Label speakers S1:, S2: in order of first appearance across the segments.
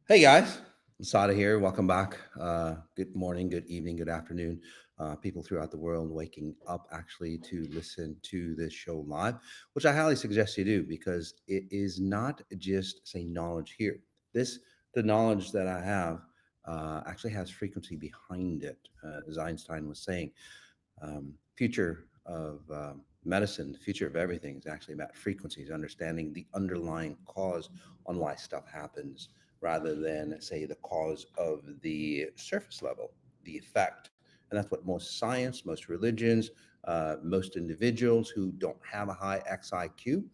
S1: Hey guys, Masati here. Welcome back. Good morning, good evening, good afternoon. People throughout the world waking up actually to listen to this show live, which I highly suggest you do because it is not just say knowledge here. This the knowledge that I have actually has frequency behind it, as Einstein was saying. Future of medicine, the future of everything is actually about frequencies, understanding the underlying cause on why stuff happens rather than, say, the cause of the surface level, the effect. And that's what most science, most religions, most individuals who don't have a high XIQ,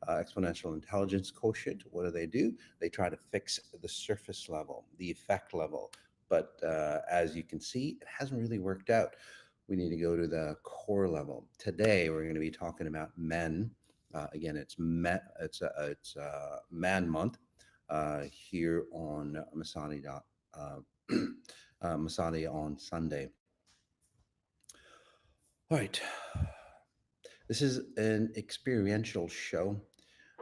S1: exponential intelligence quotient, what do? They try to fix the surface level, the effect level. But as you can see, it hasn't really worked out. We need to go to the core level. Today, we're going to be talking about men. Again, it's Man Month here on Masati. Masati on Sunday. All right, this is an experiential show.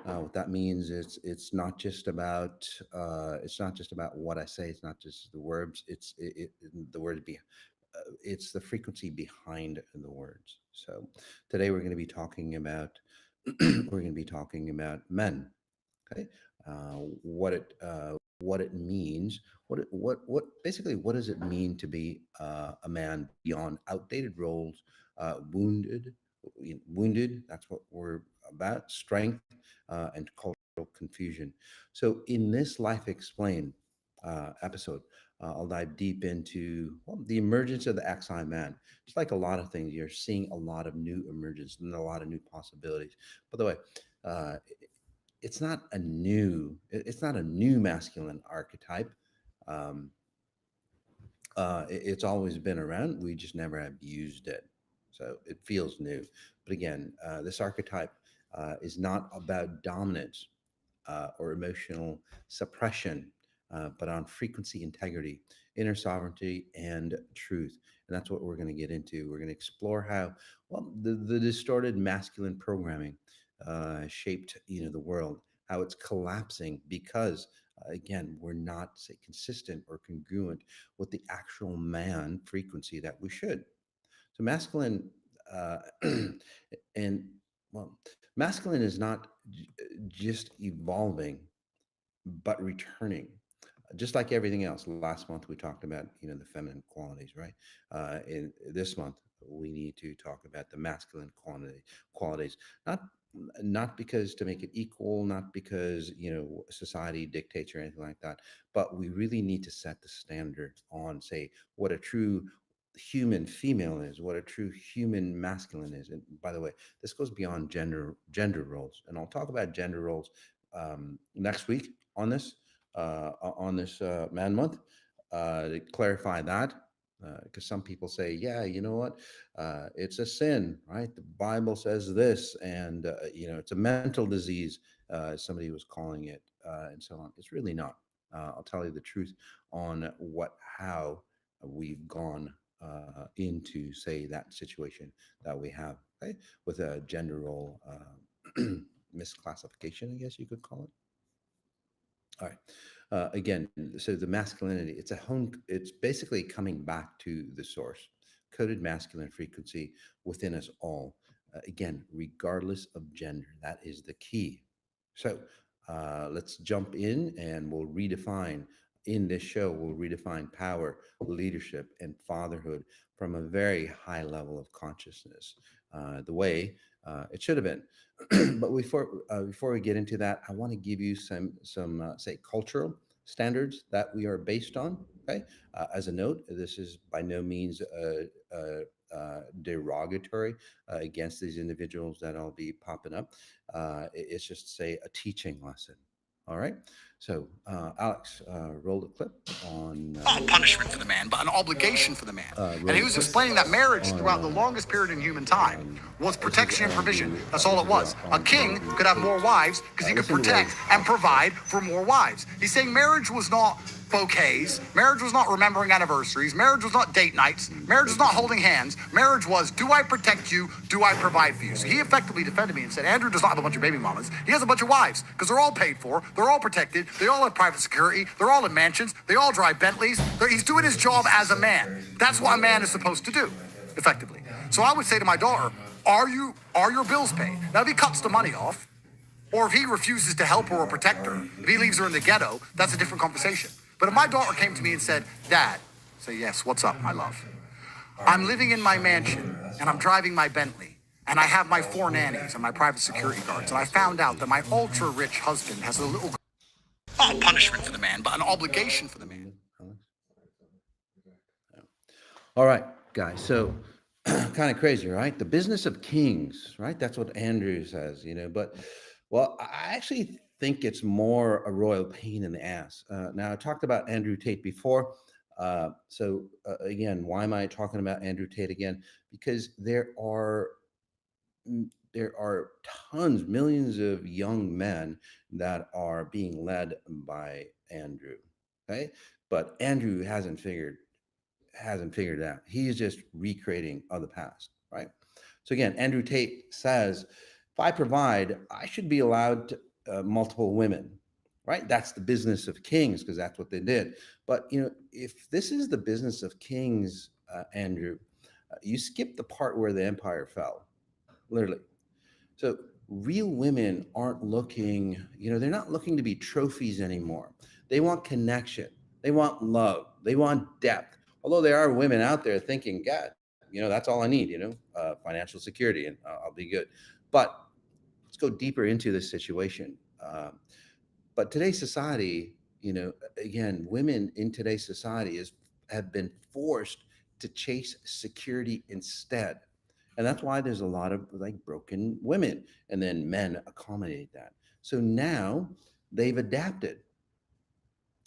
S1: What that means is it's not just about what I say. It's not just the words. The words be it's the frequency behind the words. So today we're going to be talking about men. Okay, what it means. What basically what does it mean to be a man beyond outdated roles, wounded, wounded. That's what we're about. Strength and cultural confusion. So in this Life Explained episode, I'll dive deep into the emergence of the XI man. Just like a lot of things, you're seeing a lot of new emergence and a lot of new possibilities. By the way, uh, it's not a new masculine archetype. Um, it's always been around. We just never have used it. So it feels new. But again, this archetype is not about dominance or emotional suppression, but on frequency, integrity, inner sovereignty, and truth. And that's what we're going to get into. We're going to explore how the distorted masculine programming shaped the world, how it's collapsing because again we're not say consistent or congruent with the actual man frequency that we should. So masculine uh, and well, masculine is not just evolving but returning, just like everything else. Last month we talked about the feminine qualities, right? In this month we need to talk about the masculine qualities, not not because to make it equal, not because society dictates or anything like that, but we really need to set the standard on, say, what a true human female is, what a true human masculine is. And by the way, this goes beyond gender roles, and I'll talk about gender roles next week on this Man Month, to clarify that. Because some people say, yeah, you know what, it's a sin, right? The Bible says this, and it's a mental disease. Somebody was calling it, and so on. It's really not. I'll tell you the truth on how we've gone into, say, that situation that we have, okay, with a gender role misclassification, I guess you could call it. All right. Again, so the masculinity, it's basically coming back to the source, coded masculine frequency within us all. Again, regardless of gender, that is the key. So let's jump in and in this show, we'll redefine power, leadership, and fatherhood from a very high level of consciousness, the way it should have been. But before we get into that, I want to give you some say cultural standards that we are based on. Okay, as a note, this is by no means derogatory against these individuals that I'll be popping up. It's just say a teaching lesson. All right. So, Alex, roll the clip on.
S2: Not a punishment for the man, but an obligation for the man. And he was explaining that marriage throughout the longest period in human time was protection and provision. That's all it was. A king could have more wives because he could protect and provide for more wives. He's saying marriage was not bouquets. Marriage was not remembering anniversaries. Marriage was not date nights. Marriage was not holding hands. Marriage was, do I protect you? Do I provide for you? So he effectively defended me and said, Andrew does not have a bunch of baby mamas. He has a bunch of wives because they're all paid for. They're all protected. They all have private security. They're all in mansions. They all drive Bentleys. He's doing his job as a man. That's what a man is supposed to do, effectively. So I would say to my daughter, are your bills paid? Now, if he cuts the money off, or if he refuses to help her or protect her, if he leaves her in the ghetto, that's a different conversation. But if my daughter came to me and said, Dad, say, yes, what's up, my love? I'm living in my mansion, and I'm driving my Bentley, and I have my 4 nannies and my private security guards, and I found out that my ultra-rich husband has a little... Not a punishment for the man, but an obligation for the man.
S1: All right, guys. So kind of crazy, right? The business of kings, right? That's what Andrew says, but well, I actually think it's more a royal pain in the ass. Now, I talked about Andrew Tate before. Again, why am I talking about Andrew Tate again? Because there are tons, millions of young men that are being led by Andrew. Okay, but Andrew hasn't figured it out. He's just recreating of the past, right? So again, Andrew Tate says, if I provide, I should be allowed to, multiple women, right? That's the business of kings because that's what they did. But if this is the business of kings, Andrew, you skip the part where the empire fell, literally. So real women aren't looking, they're not looking to be trophies anymore. They want connection. They want love. They want depth. Although there are women out there thinking, God, that's all I need, financial security, and I'll be good. But let's go deeper into this situation. But today's society, again, women in today's society have been forced to chase security instead. And that's why there's a lot of like broken women, and then men accommodate that. So now they've adapted,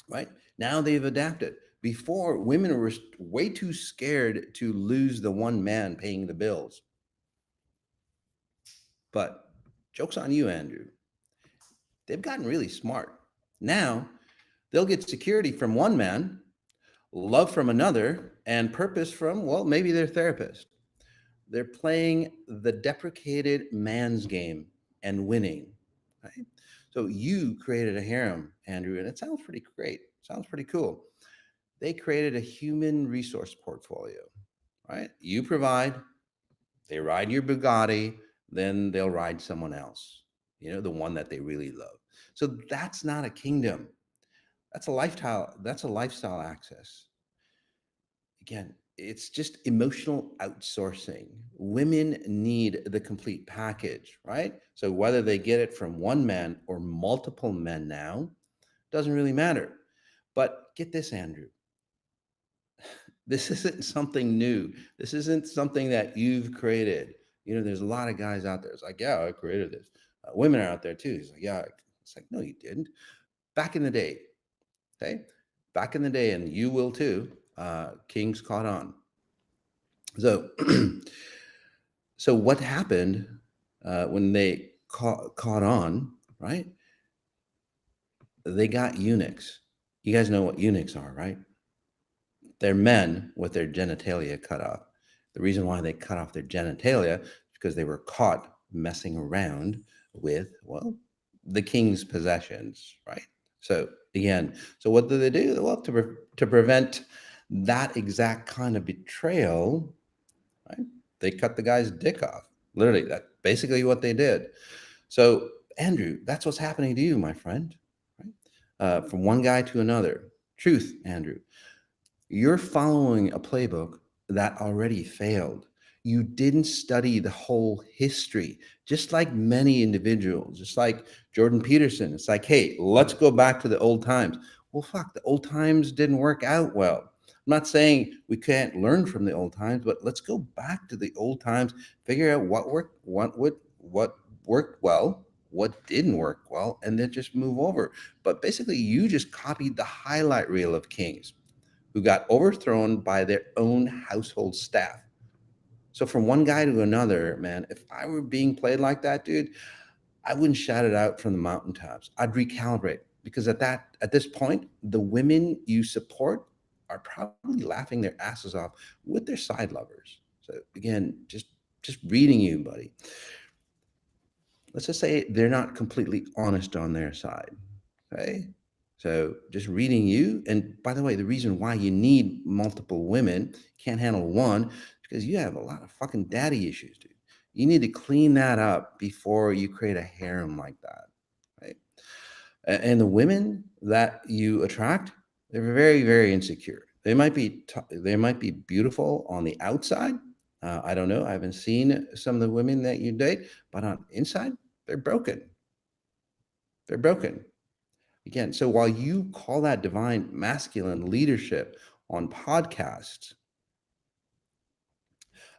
S1: right? Now they've adapted. Before, women were way too scared to lose the one man paying the bills. But joke's on you, Andrew. They've gotten really smart. Now they'll get security from one man, love from another, and purpose from, well, maybe their therapist. They're playing the deprecated man's game and winning, right? So you created a harem, Andrew, and it sounds pretty great. Sounds pretty cool. They created a human resource portfolio, right? You provide, they ride your Bugatti, then they'll ride someone else, the one that they really love. So that's not a kingdom. That's a lifestyle. That's a lifestyle access. Again, it's just emotional outsourcing. Women need the complete package, right? So whether they get it from one man or multiple men now, doesn't really matter. But get this, Andrew. This isn't something new. This isn't something that you've created. There's a lot of guys out there. It's like, yeah, I created this. Women are out there too. It's like, yeah. It's like, no, you didn't. Back in the day, okay? Back in the day, and you will too, kings caught on. So, so what happened when they caught on, right? They got eunuchs. You guys know what eunuchs are, right? They're men with their genitalia cut off. The reason why they cut off their genitalia is because they were caught messing around with, well, the king's possessions, right? So again, so what do they do? Well, to prevent that exact kind of betrayal, right? They cut the guy's dick off. Literally, that's basically what they did. So Andrew, that's what's happening to you, my friend, right? From one guy to another. Truth, Andrew. You're following a playbook that already failed. You didn't study the whole history, just like many individuals, just like Jordan Peterson. It's like, hey, let's go back to the old times. Well, fuck, the old times didn't work out well. I'm not saying we can't learn from the old times, but let's go back to the old times, figure out what worked well, what didn't work well, and then just move over. But basically, you just copied the highlight reel of kings who got overthrown by their own household staff. So from one guy to another, man, if I were being played like that, dude, I wouldn't shout it out from the mountaintops. I'd recalibrate, because at this point, the women you support are probably laughing their asses off with their side lovers. So again, just reading you, buddy. Let's just say they're not completely honest on their side. Okay? So just reading you, and by the way, the reason why you need multiple women, can't handle one, because you have a lot of fucking daddy issues, dude. You need to clean that up before you create a harem like that, right? And the women that you attract, they're very, very insecure. They might be beautiful on the outside. I don't know. I haven't seen some of the women that you date, but on inside, they're broken. They're broken. Again, so while you call that divine masculine leadership on podcasts,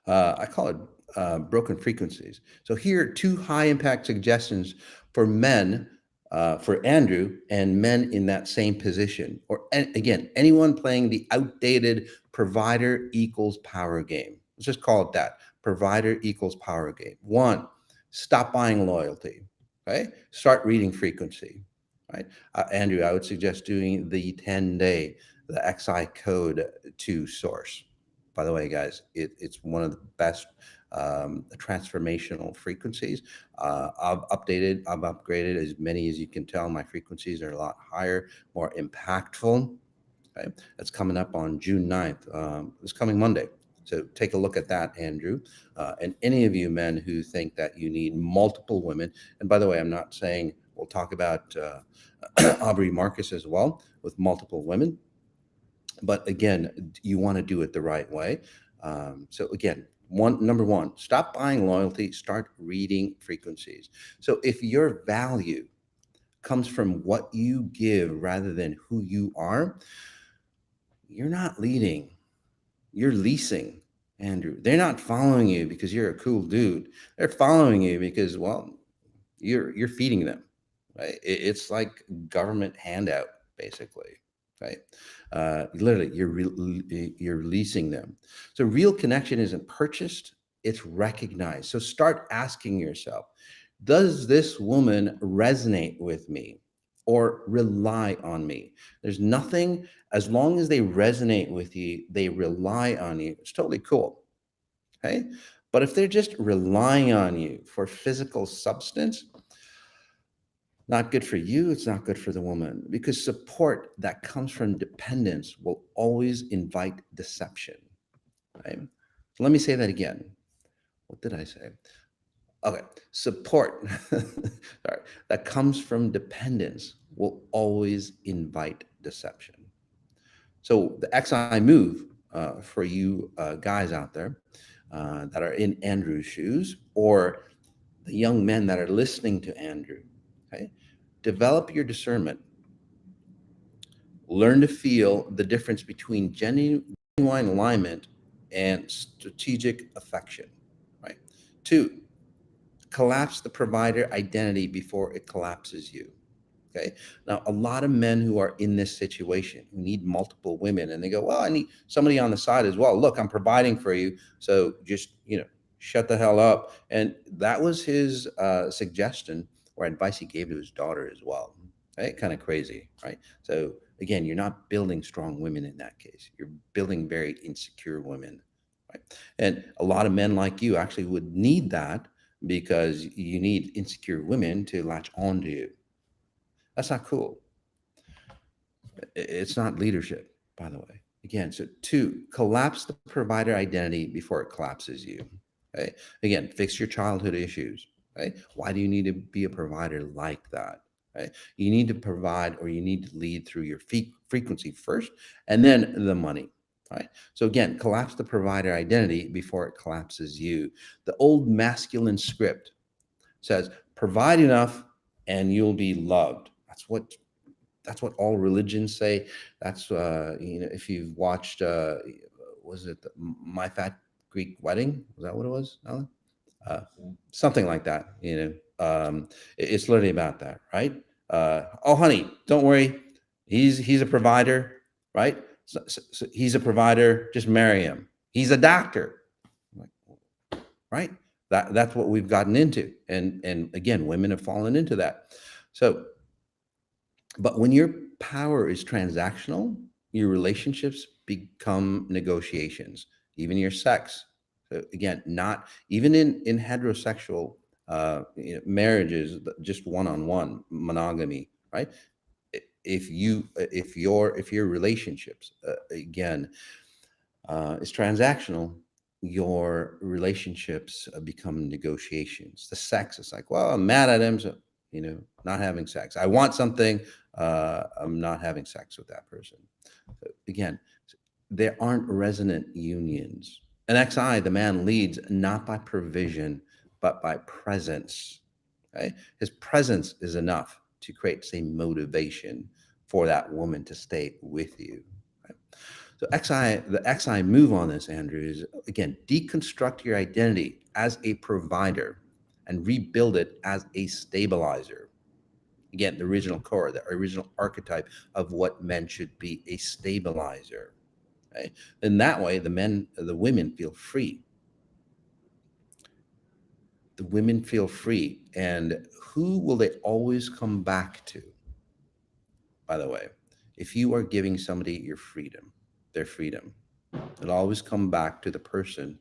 S1: I call it broken frequencies. So here are two high impact suggestions for men, for Andrew and men in that same position. Or again, anyone playing the outdated provider equals power game. Let's just call it that, provider equals power game. One, stop buying loyalty. Okay, start reading frequency. Right, Andrew, I would suggest doing the 10-day, the XI code to source. By the way, guys, it's one of the best transformational frequencies. I've upgraded as many as you can tell. My frequencies are a lot higher, more impactful. Okay, that's coming up on June 9th, this coming Monday. So take a look at that, Andrew. And any of you men who think that you need multiple women, and by the way, I'm not saying we'll talk about Aubrey Marcus as well with multiple women. But again, you want to do it the right way. So again, number one, stop buying loyalty, start reading frequencies. So if your value comes from what you give rather than who you are, you're not leading, you're leasing, Andrew. They're not following you because you're a cool dude. They're following you because, well, you're feeding them, right? It's like government handout, basically, right? Literally, you're leasing them. So real connection isn't purchased; it's recognized. So start asking yourself, does this woman resonate with me or rely on me? There's nothing, as long as they resonate with you, they rely on you. It's totally cool. Okay. But if they're just relying on you for physical substance, not good for you, it's not good for the woman, because support that comes from dependence will always invite deception. Right? So let me say that again. What did I say? Okay, support sorry, that comes from dependence will always invite deception. So the XI move for you guys out there that are in Andrew's shoes, or the young men that are listening to Andrew, okay, develop your discernment. Learn to feel the difference between genuine alignment and strategic affection. Right. Two, collapse the provider identity before it collapses you. Okay. Now, a lot of men who are in this situation who need multiple women, and they go, well, I need somebody on the side as well. Look, I'm providing for you. So just, shut the hell up. And that was his suggestion or advice he gave to his daughter as well. Right? Kind of crazy. Right. So again, you're not building strong women in that case. You're building very insecure women. Right. And a lot of men like you actually would need that because you need insecure women to latch onto you. That's not cool. It's not leadership, by the way. Again, so two, collapse the provider identity before it collapses you. Okay. Again, fix your childhood issues. Right? Why do you need to be a provider like that? Right? You need to provide, or you need to lead through your frequency first, and then the money. Right? So again, collapse the provider identity before it collapses you. The old masculine script says, provide enough and you'll be loved. That's what all religions say. That's if you've watched was it My Fat Greek Wedding? Was that what it was, Alan? Something like that. It's literally about that, right? Oh, honey, don't worry. He's a provider, right? So he's a provider. Just marry him. He's a doctor, right? That's what we've gotten into, and again, women have fallen into that. So, but when your power is transactional, your relationships become negotiations, even your sex. So again, not even in heterosexual marriages, just one-on-one monogamy, right? if your relationships again is transactional, your relationships become negotiations. The sex is like, well, I'm mad at him, so not having sex. I want something, I'm not having sex with that person. So again, there aren't resonant unions. An XI, the man leads not by provision, but by presence. Okay? His presence is enough to create, say, motivation for that woman to stay with you. Right? So the XI move on this, Andrew, is again, deconstruct your identity as a provider and rebuild it as a stabilizer. Again, the original core, the original archetype of what men should be, a stabilizer. Right? In that way, the women feel free. The women feel free. And who will they always come back to? By the way, if you are giving somebody your freedom, their freedom, it'll always come back to the person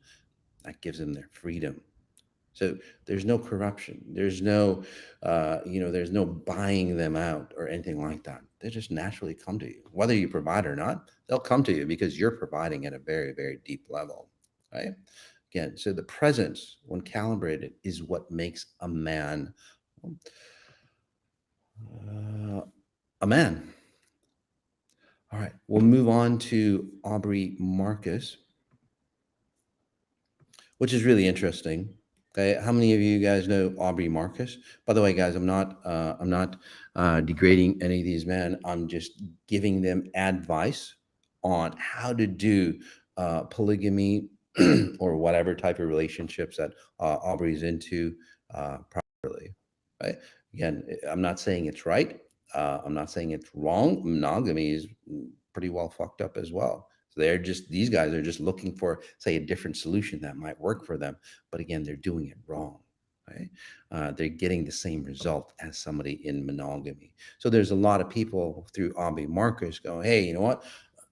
S1: that gives them their freedom. So there's no corruption. There's no, there's no buying them out or anything like that. They just naturally come to you, whether you provide or not. They'll come to you because you're providing at a very, very deep level, right? Again, so the presence, when calibrated, is what makes a man a man. All right, we'll move on to Aubrey Marcus, which is really interesting. Okay, how many of you guys know Aubrey Marcus? By the way, guys, I'm not degrading any of these men. I'm just giving them advice on how to do polygamy or whatever type of relationships that Aubrey's into properly. Right? Again, I'm not saying it's right. I'm not saying it's wrong. Monogamy is pretty well fucked up as well. So these guys are just looking for, say, a different solution that might work for them. But again, they're doing it wrong. Right? They're getting the same result as somebody in monogamy. So there's a lot of people through Aubrey Marcus going, hey, you know what?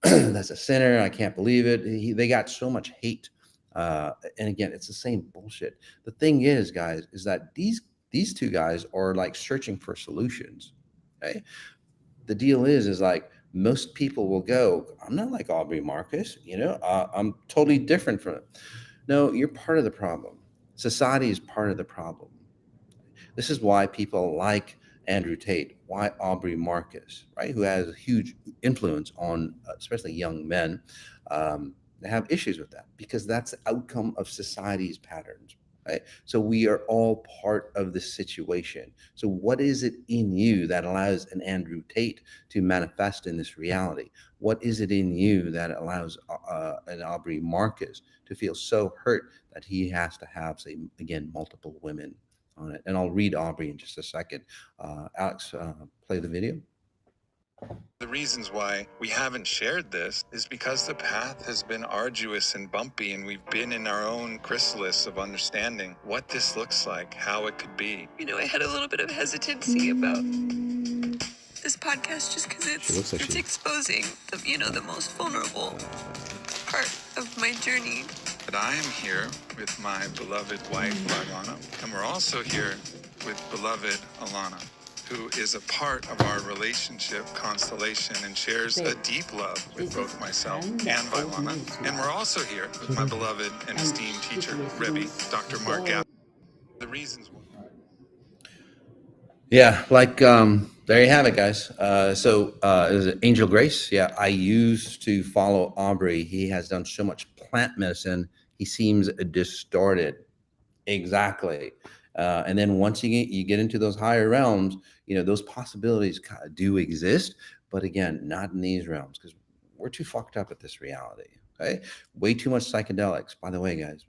S1: That's a sinner. I can't believe it. They got so much hate. And again, it's the same bullshit. The thing is, guys, is that these two guys are like searching for solutions. Okay? The deal is like, most people will go, I'm not like Aubrey Marcus, I'm totally different from it. No, you're part of the problem. Society is part of the problem. This is why people like Andrew Tate, why Aubrey Marcus, right, who has a huge influence on especially young men, they have issues with that because that's the outcome of society's patterns. Right? So we are all part of the situation. So what is it in you that allows an Andrew Tate to manifest in this reality? What is it in you that allows an Aubrey Marcus to feel so hurt that he has to have, say, again, multiple women on it? And I'll read Aubrey in just a second. Alex, play the video.
S3: The reasons why we haven't shared this is because the path has been arduous and bumpy, and we've been in our own chrysalis of understanding what this looks like, how it could be.
S4: I had a little bit of hesitancy about this podcast just because it's exposing the most vulnerable part of my journey.
S3: But I am here with my beloved wife, Alana, and we're also here with beloved Alana, who is a part of our relationship constellation and shares a deep love with both myself and Vailana. And we're also here with my beloved and esteemed teacher, Rebbe, Dr. Mark Gapp. The reasons why.
S1: Yeah, there you have it, guys. So is it Angel Grace? Yeah, I used to follow Aubrey. He has done so much plant medicine. He seems distorted. Exactly. And then once you get into those higher realms, those possibilities do exist. But again, not in these realms because we're too fucked up at this reality. Okay, way too much psychedelics. By the way, guys,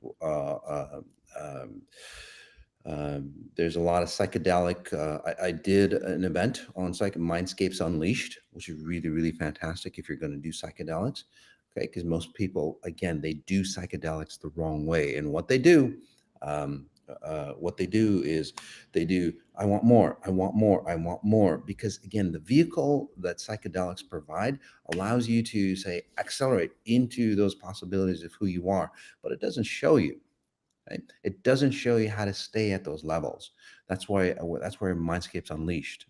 S1: there's a lot of psychedelic. I did an event on Mindscapes Unleashed, which is really, really fantastic if you're going to do psychedelics. Okay, because most people, again, they do psychedelics the wrong way, and what they do is I want more, I want more, I want more, because again, the vehicle that psychedelics provide allows you to, say, accelerate into those possibilities of who you are, but it doesn't show you. Right? It doesn't show you how to stay at those levels. That's where Mindscapes Unleashed.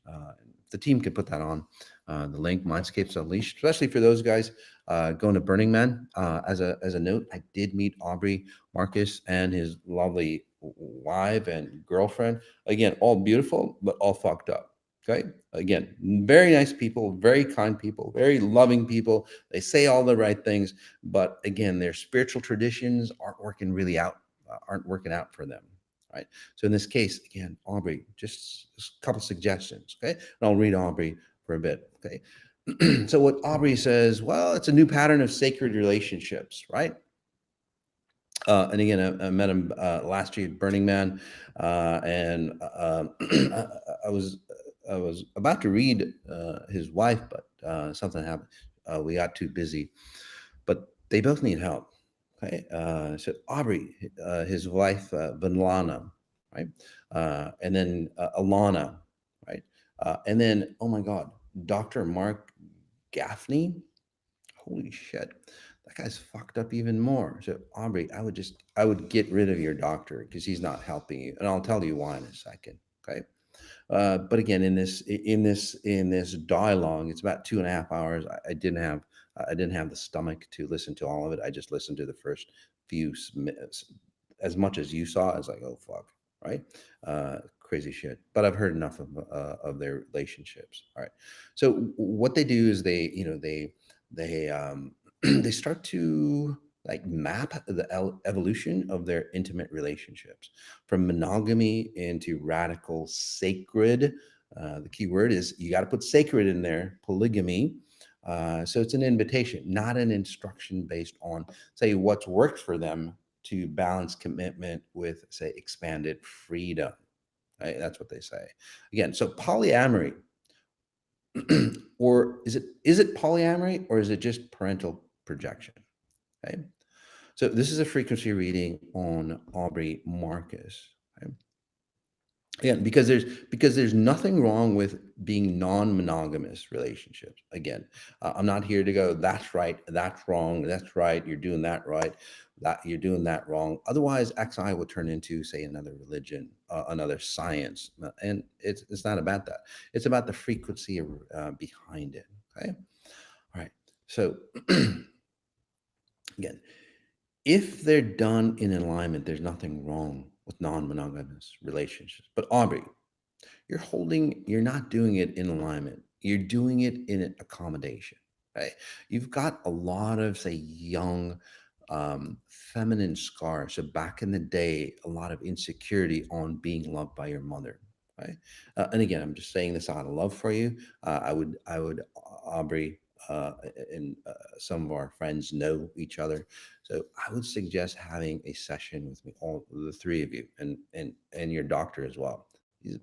S1: the team could put that on the link, Mindscapes Unleashed, especially for those guys going to Burning Man. As a note, I did meet Aubrey Marcus and his lovely wife and girlfriend. Again, all beautiful, but all fucked up. Okay. Again, very nice people, very kind people, very loving people. They say all the right things, but again, their spiritual traditions aren't working out for them. Right. So in this case, again, Aubrey, just a couple suggestions. Okay. And I'll read Aubrey for a bit. Okay. So what Aubrey says, well, it's a new pattern of sacred relationships, right? And again, I met him last year at Burning Man, and I was about to read his wife, but something happened. We got too busy, but they both need help. Okay, so Aubrey, his wife, Vanlana, right, and then Alana, right, and then oh my God, Dr. Mark Gaffney. Holy shit, that guy's fucked up even more. So Aubrey, I would get rid of your doctor because he's not helping you, and I'll tell you why in a second. Okay. But again, in this dialogue, it's about 2.5 hours. I didn't have the stomach to listen to all of it. I just listened to the first few minutes. As much as you saw, I was like, oh fuck, right? Crazy shit. But I've heard enough of their relationships. All right. So what they do is they they start to like map the evolution of their intimate relationships from monogamy into radical sacred. The key word is you got to put sacred in there, polygamy. So it's an invitation, not an instruction based on, say, what's worked for them to balance commitment with, say, expanded freedom. Right? That's what they say. Again, so polyamory, or is it polyamory, or is it just parental projection? Okay. So this is a frequency reading on Aubrey Marcus. Okay? Again, because there's nothing wrong with being non-monogamous relationships. Again, I'm not here to go, that's right, that's wrong, that's right, you're doing that right, that you're doing that wrong. Otherwise, XI will turn into, say, another religion, another science, and it's not about that. It's about the frequency behind it. Okay, all right. So again, if they're done in alignment, there's nothing wrong with non-monogamous relationships. But Aubrey, you're not doing it in alignment. You're doing it in an accommodation, right? You've got a lot of, say, young, feminine scars. So back in the day, a lot of insecurity on being loved by your mother, right? And again, I'm just saying this out of love for you. I would, Aubrey, and some of our friends know each other, so I would suggest having a session with me, all the three of you, and your doctor as well.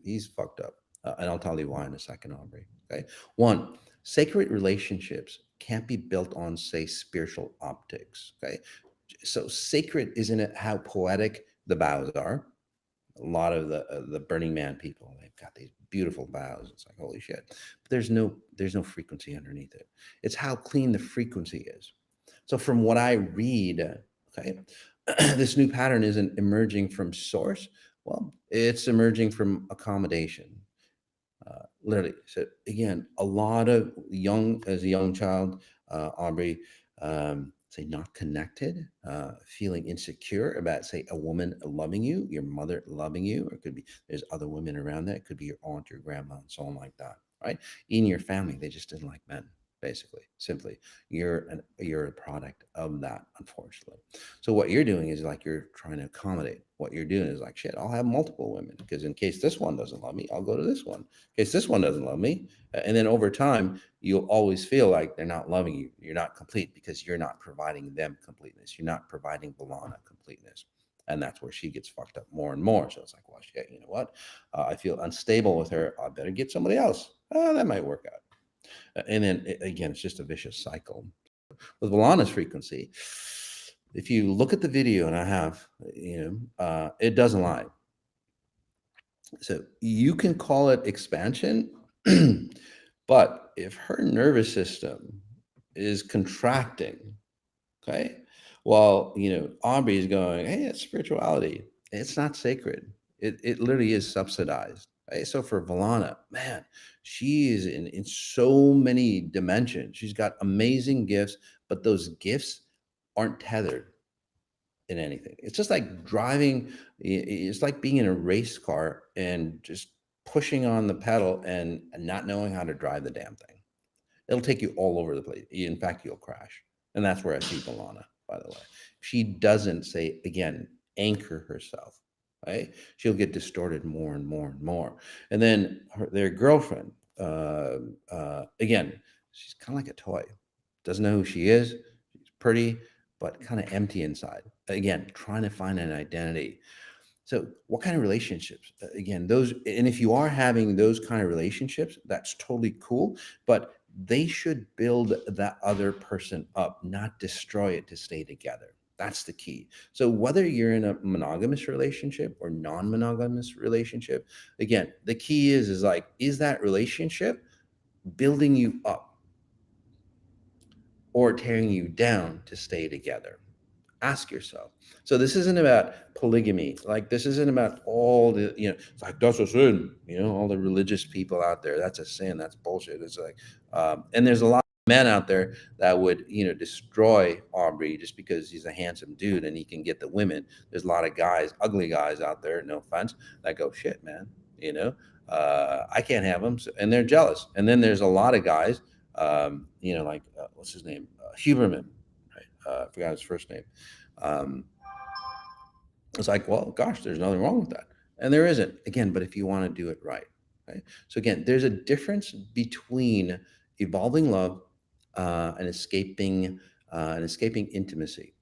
S1: He's fucked up. And I'll tell you why in a second, Aubrey. Okay. One, sacred relationships can't be built on, say, spiritual optics. Okay. So sacred isn't it how poetic the vows are? A lot of the Burning Man people, they've got these beautiful vows. It's like, holy shit. But there's no frequency underneath it. It's how clean the frequency is. So from what I read, okay, this new pattern isn't emerging from source. Well, it's emerging from accommodation. Literally. So again, a lot of as a young child, Aubrey, say not connected, feeling insecure about, say, a woman loving you, your mother loving you, or it could be there's other women around that. It could be your aunt, your grandma, and so on like that. Right? In your family, they just didn't like men. Basically, simply, you're a product of that, unfortunately. So what you're doing is like you're trying to accommodate. What you're doing is like, shit, I'll have multiple women because in case this one doesn't love me, I'll go to this one. In case this one doesn't love me, and then over time, you'll always feel like they're not loving you. You're not complete because you're not providing them completeness. You're not providing Balana completeness. And that's where she gets fucked up more and more. So it's like, well, shit, you know what? I feel unstable with her. I better get somebody else. That might work out. And then again, it's just a vicious cycle. With Balana's frequency, if you look at the video, and I have, it doesn't lie. So you can call it expansion, but if her nervous system is contracting, okay, while Aubrey is going, hey, it's spirituality. It's not sacred. It literally is subsidized. Right? So for Valana, man, she is in so many dimensions. She's got amazing gifts, but those gifts aren't tethered in anything. It's just like driving, it's like being in a race car and just pushing on the pedal and not knowing how to drive the damn thing. It'll take you all over the place. In fact, you'll crash. And that's where I see Valana, by the way. She doesn't say, again, anchor herself, right? She'll get distorted more and more and more. And then their girlfriend, again, she's kind of like a toy. Doesn't know who she is. She's pretty, but kind of empty inside. Again, trying to find an identity. So, what kind of relationships? Again, those, and if you are having those kind of relationships, that's totally cool. But they should build that other person up, not destroy it to stay together. That's the key. So, whether you're in a monogamous relationship or non-monogamous relationship, again, the key is like, is that relationship building you up or tearing you down to stay together? Ask yourself. So this isn't about polygamy. Like this isn't about all the, it's like that's a sin, all the religious people out there. That's a sin. That's bullshit. It's like, and there's a lot of men out there that would, destroy Aubrey just because he's a handsome dude and he can get the women. There's a lot of guys, ugly guys out there, no offense, that go, shit, man, I can't have them. So, and they're jealous. And then there's a lot of guys, like, what's his name? Huberman. I forgot his first name. It's like, well, gosh, there's nothing wrong with that. And there isn't, again, but if you want to do it right. So again, there's a difference between evolving love and escaping intimacy.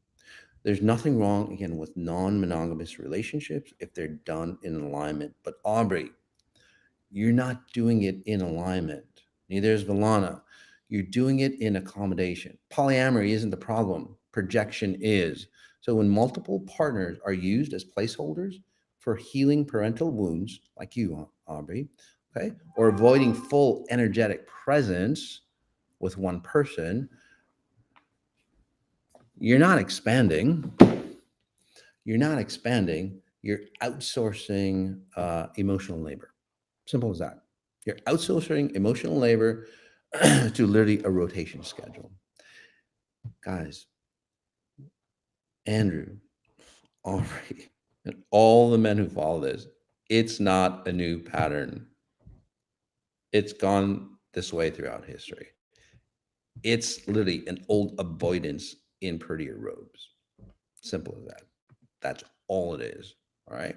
S1: There's nothing wrong, again, with non-monogamous relationships if they're done in alignment. But Aubrey, you're not doing it in alignment. Neither is Valana. You're doing it in accommodation. Polyamory isn't the problem. Projection is. So when multiple partners are used as placeholders for healing parental wounds, like you, Aubrey, okay, or avoiding full energetic presence with one person, you're not expanding. You're not expanding. You're outsourcing emotional labor. Simple as that. You're outsourcing emotional labor to literally a rotation schedule. Guys, Andrew, Aubrey, and all the men who follow this, it's not a new pattern. It's gone this way throughout history. It's literally an old avoidance in prettier robes. Simple as that. That's all it is. All right.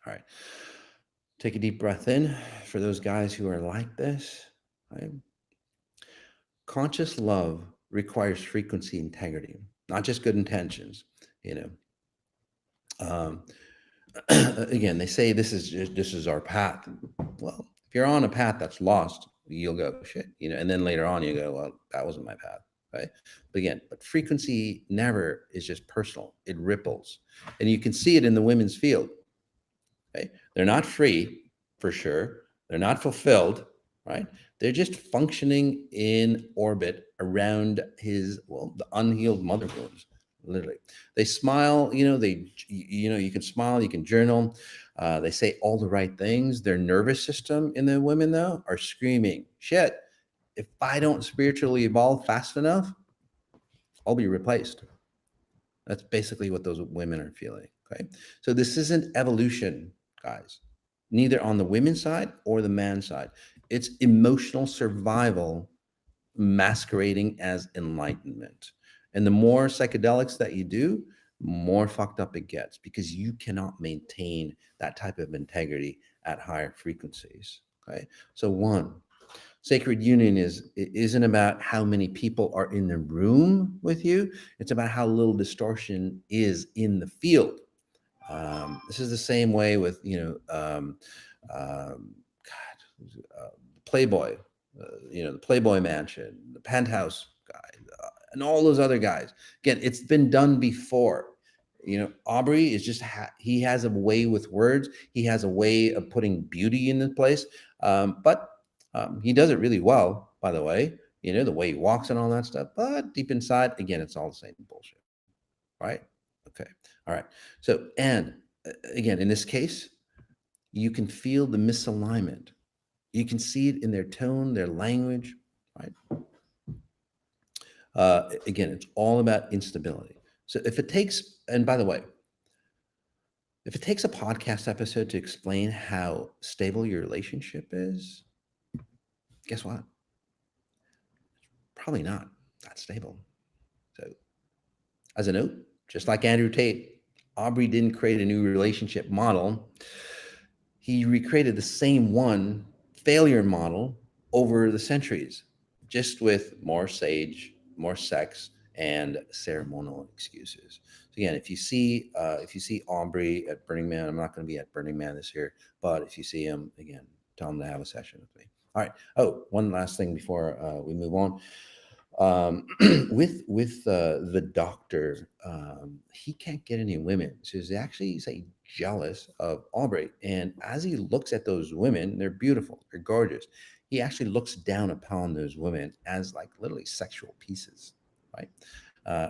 S1: All right. Take a deep breath in for those guys who are like this. Right? Conscious love requires frequency integrity, not just good intentions. Again, they say this is our path. Well, if you're on a path that's lost, you'll go shit, and then later on you go, well, that wasn't my path, right? But again, frequency never is just personal; it ripples, and you can see it in the women's field. Okay, they're not free for sure. They're not fulfilled, right? They're just functioning in orbit around the unhealed mother wounds. Literally, they smile. You can smile. You can journal. They say all the right things. Their nervous system in the women though are screaming, "Shit! If I don't spiritually evolve fast enough, I'll be replaced." That's basically what those women are feeling. Okay, so this isn't evolution, guys. Neither on the women's side or the man's side. It's emotional survival masquerading as enlightenment. And the more psychedelics that you do, more fucked up it gets because you cannot maintain that type of integrity at higher frequencies. Okay. So one, sacred union isn't about how many people are in the room with you. It's about how little distortion is in the field. This is the same way with, Playboy, the Playboy Mansion, the Penthouse guy, and all those other guys. Again, it's been done before. Aubrey is just he has a way with words. He has a way of putting beauty in the place, but he does it really well. By the way, the way he walks and all that stuff. But deep inside, again, it's all the same bullshit, right? Okay, all right. So, and again, in this case, You can feel the misalignment. You can see it in their tone, their language, right? Again, it's all about instability. So if it takes, and by the way, if it takes a podcast episode to explain how stable your relationship is, guess what? Probably not that stable. So, as a note, just like Andrew Tate, Aubrey didn't create a new relationship model. He recreated the same one failure model over the centuries, just with more sage, more sex, and ceremonial excuses. So again, if you see Aubrey at Burning Man, I'm not going to be at Burning Man this year, but if you see him again, tell him to have a session with me. All right. Oh, one last thing before we move on. With the doctor, he can't get any women, so he's actually jealous of Aubrey. And as he looks at those women, they're beautiful, they're gorgeous. He actually looks down upon those women as like literally sexual pieces, right?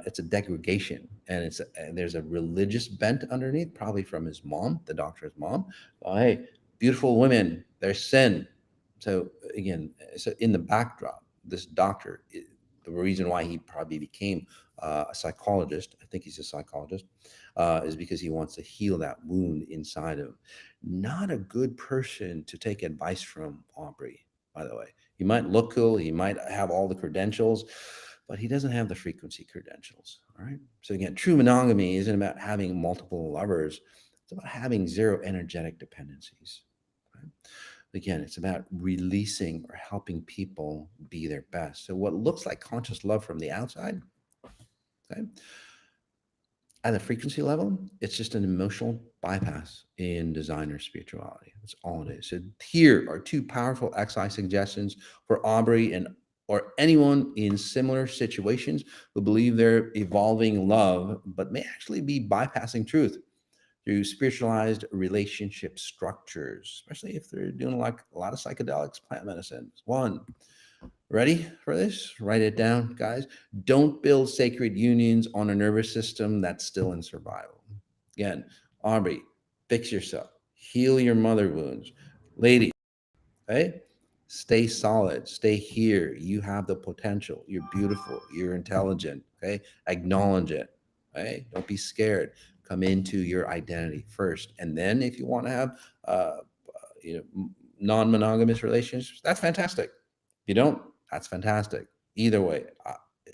S1: It's a degradation, and and there's a religious bent underneath, probably from his mom, the doctor's mom. Oh, hey, beautiful women, they're sin. So again, so in the backdrop, this doctor, the reason why he probably became a psychologist, I think he's a psychologist, is because he wants to heal that wound inside him. Not a good person to take advice from, Aubrey, by the way. He might look cool, he might have all the credentials, but he doesn't have the frequency credentials. All right. So again, true monogamy isn't about having multiple lovers. It's about having zero energetic dependencies. Right? Again, it's about releasing or helping people be their best. So what looks like conscious love from the outside, okay, at the frequency level, it's just an emotional bypass in designer spirituality. That's all it is. So here are two powerful XI suggestions for Aubrey and or anyone in similar situations who believe they're evolving love, but may actually be bypassing truth through spiritualized relationship structures, especially if they're doing like a lot of psychedelics, plant medicines. One, ready for this? Write it down, guys. Don't build sacred unions on a nervous system that's still in survival. Again, Aubrey, fix yourself, heal your mother wounds. Ladies, okay? Stay solid, stay here. You have the potential. You're beautiful, you're intelligent, okay? Acknowledge it, okay? Don't be scared. Come into your identity first. And then if you want to have non-monogamous relationships, that's fantastic. If you don't, that's fantastic. Either way,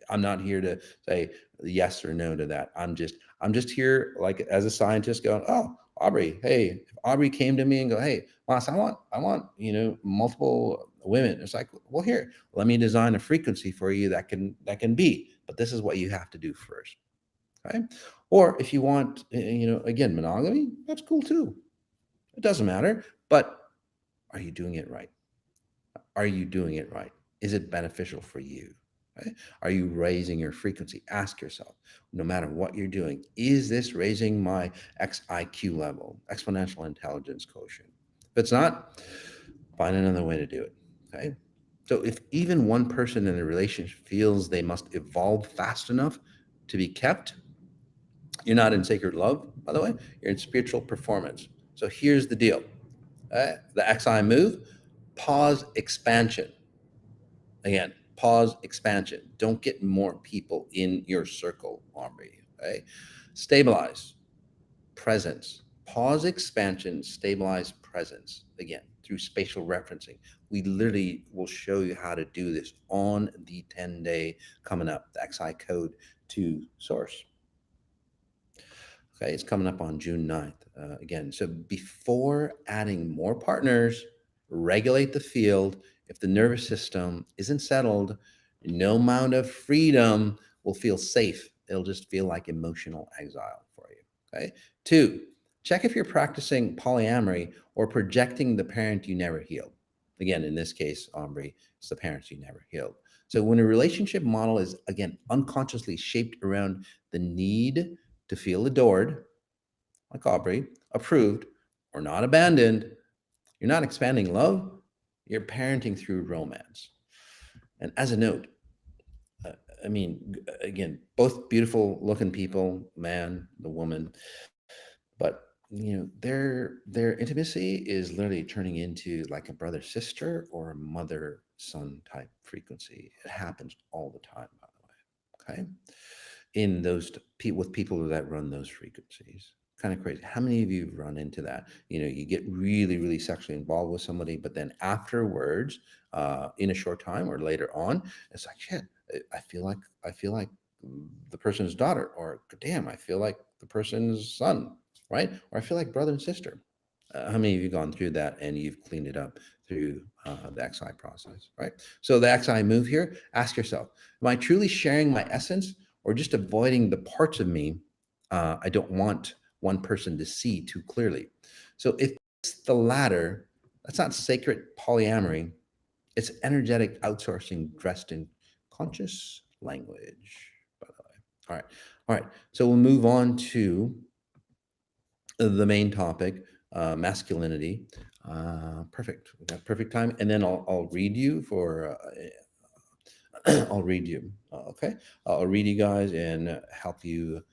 S1: I'm not here to say yes or no to that. I'm just here like as a scientist going, oh, Aubrey, hey, if Aubrey came to me and go, hey, Moss, I want, multiple women. It's like, well, here, let me design a frequency for you that can be, but this is what you have to do first. Okay. Or if you want, again, monogamy, that's cool too. It doesn't matter, but are you doing it right? Are you doing it right? Is it beneficial for you? Right? Are you raising your frequency? Ask yourself, no matter what you're doing, is this raising my XIQ level, exponential intelligence quotient? If it's not, find another way to do it. Okay. So if even one person in a relationship feels they must evolve fast enough to be kept, you're not in sacred love, by the way, you're in spiritual performance. So here's the deal. The XI move, pause expansion. Again, pause expansion. Don't get more people in your circle, Aubrey. Okay? Stabilize, presence. Pause expansion, stabilize presence. Again, through spatial referencing. We literally will show you how to do this on the 10-day coming up, the XI code to source. Okay, it's coming up on June 9th. Again, so before adding more partners, regulate the field. If the nervous system isn't settled, no amount of freedom will feel safe. It'll just feel like emotional exile for you. Okay. 2, check if you're practicing polyamory or projecting the parent you never healed. Again, in this case, Aubrey, it's the parents you never healed. So when a relationship model is, again, unconsciously shaped around the need to feel adored, like Aubrey, approved, or not abandoned, you're not expanding love, you're parenting through romance. And as a note, again, both beautiful looking people, man, the woman, but their intimacy is literally turning into like a brother sister or a mother son type frequency. It happens all the time, by the way. Okay, in those with people that run those frequencies. Kind of crazy. How many of you run into that? You get really, really sexually involved with somebody, but then afterwards, in a short time or later on, it's like, shit, I feel like the person's daughter, or damn, I feel like the person's son, right? Or I feel like brother and sister. How many of you gone through that and you've cleaned it up through the XI process, right? So the XI move here, ask yourself, am I truly sharing my essence or just avoiding the parts of me I don't want one person to see too clearly? So if it's the latter, that's not sacred polyamory. It's energetic outsourcing dressed in conscious language, by the way. All right. All right. So we'll move on to the main topic, masculinity. Perfect. We got perfect time. And then I'll read you for, I'll read you. Okay. I'll read you guys and help you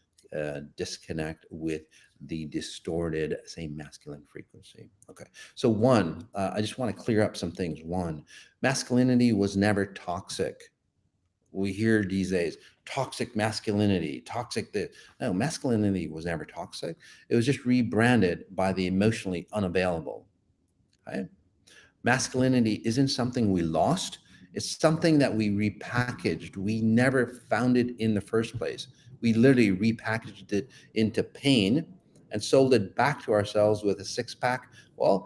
S1: disconnect with the distorted, say, masculine frequency. Okay. So one, I just want to clear up some things. One, masculinity was never toxic. We hear these days toxic masculinity, toxic this. No, masculinity was never toxic. It was just rebranded by the emotionally unavailable. Okay? Masculinity isn't something we lost. It's something that we repackaged. We never found it in the first place. We literally repackaged it into pain and sold it back to ourselves with a six-pack, a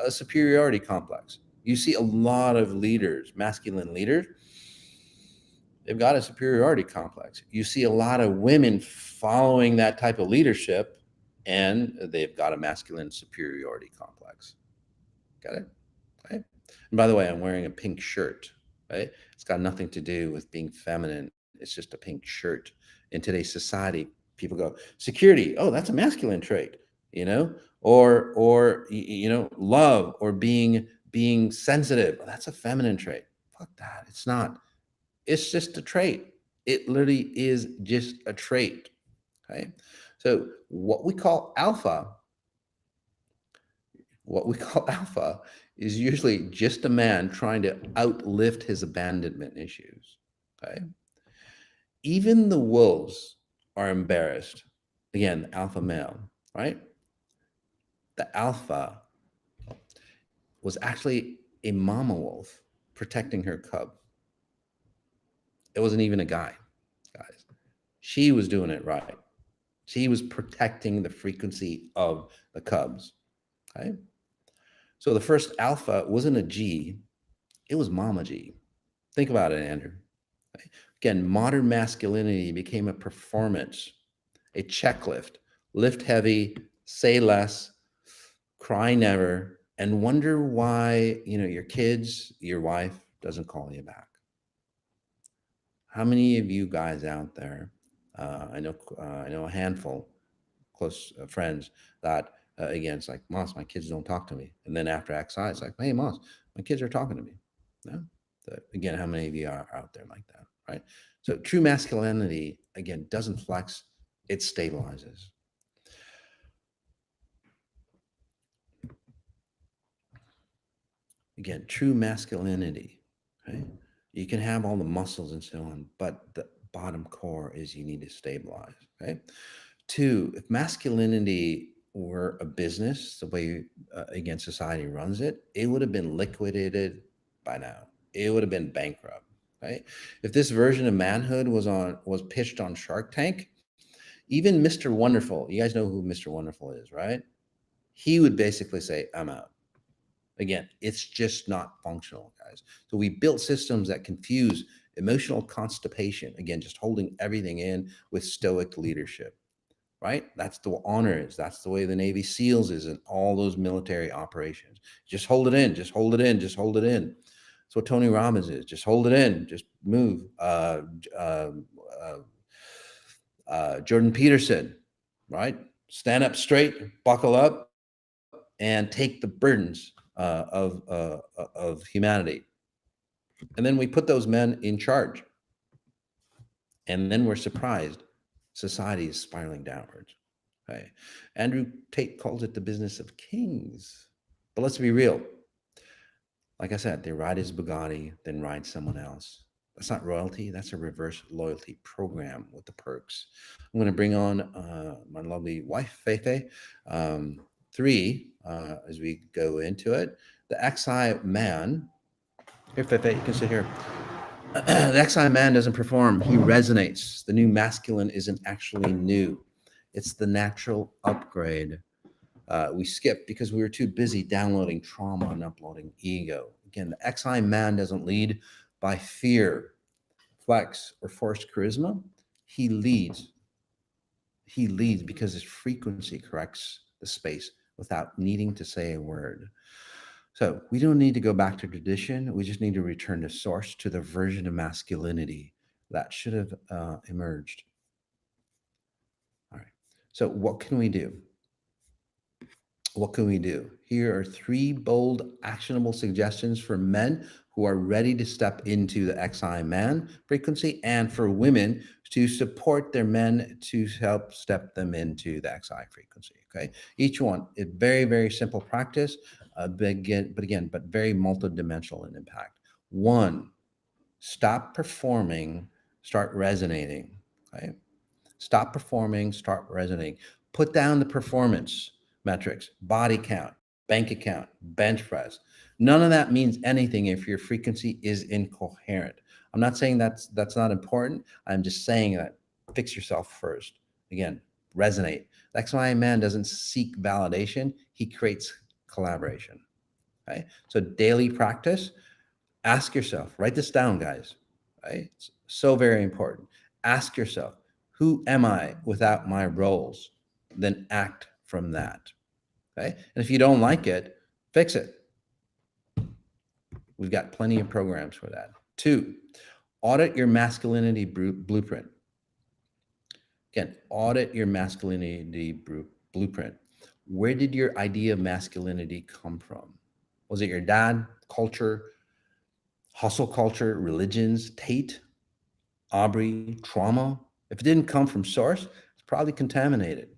S1: superiority complex. You see a lot of leaders, masculine leaders, they've got a superiority complex. You see a lot of women following that type of leadership, and they've got a masculine superiority complex. Got it? Right? And by the way, I'm wearing a pink shirt, right? It's got nothing to do with being feminine. It's just a pink shirt. In today's society, people go, security, oh, that's a masculine trait, or love or being sensitive. Oh, that's a feminine trait. Fuck that. It's not. It's just a trait. It literally is just a trait. Okay. So what we call alpha is usually just a man trying to outlift his abandonment issues. Okay. Even the wolves are embarrassed. Again, alpha male, right? The alpha was actually a mama wolf protecting her cub. It wasn't even a guy, guys. She was doing it right. She was protecting the frequency of the cubs. Okay. So the first alpha wasn't a G, it was Mama G. Think about it, Andrew. Okay. Again, modern masculinity became a performance, a checklist. Lift heavy, say less, cry never, and wonder why your kids, your wife doesn't call you back. How many of you guys out there? I know a handful, close friends that again, it's like, Moss, my kids don't talk to me, and then after XI, it's like, hey, Moss, my kids are talking to me. No, again, how many of you are out there like that, right? So true masculinity again doesn't flex; it stabilizes. Again, true masculinity, okay? You can have all the muscles and so on, but the bottom core is you need to stabilize, okay? Two, if masculinity were a business, the way, again, society runs it, it would have been liquidated by now. It would have been bankrupt, right? If this version of manhood was pitched on Shark Tank, even Mr. Wonderful, you guys know who Mr. Wonderful is, right? He would basically say, I'm out. Again, it's just not functional, guys. So we built systems that confuse emotional constipation, again, just holding everything in, with stoic leadership, right? That's the honor is. That's the way the Navy SEALs is in all those military operations. Just hold it in, just hold it in, just hold it in. That's what Tony Robbins is. Just hold it in, just move. Jordan Peterson, right? Stand up straight, buckle up, and take the burdens of humanity. And then we put those men in charge. And then we're surprised society is spiraling downwards. Okay. Andrew Tate calls it the business of kings. But let's be real. Like I said, they ride his Bugatti, then ride someone else. That's not royalty. That's a reverse loyalty program with the perks. I'm going to bring on my lovely wife, Feifei. Three, as we go into it, the XI man. Here, Feifei, you can sit here. The XI man doesn't perform. He resonates. The new masculine isn't actually new. It's the natural upgrade. We skipped because we were too busy downloading trauma and uploading ego. Again, the XI man doesn't lead by fear, flex, or forced charisma. He leads. He leads because his frequency corrects the space without needing to say a word. So we don't need to go back to tradition. We just need to return to source, to the version of masculinity that should have emerged. All right. So what can we do? What can we do? Here are three bold, actionable suggestions for men who are ready to step into the XI man frequency, and for women to support their men to help step them into the XI frequency. Okay. Each one is very, very simple practice, but very multidimensional in impact. One, stop performing, start resonating. Okay. Stop performing, start resonating. Put down the performance metrics, body count, bank account, bench press. None of that means anything if your frequency is incoherent. I'm not saying that's not important. I'm just saying that fix yourself first. Again, resonate. That's why a man doesn't seek validation. He creates collaboration. Okay. So daily practice, ask yourself, write this down, guys. Right? It's so very important. Ask yourself, who am I without my roles? Then act from that. Okay. And if you don't like it, fix it. We've got plenty of programs for that. Two, audit your masculinity blueprint. Again, audit your masculinity blueprint. Where did your idea of masculinity come from? Was it your dad, culture, hustle culture, religions, Tate, Aubrey, trauma? If it didn't come from source, it's probably contaminated.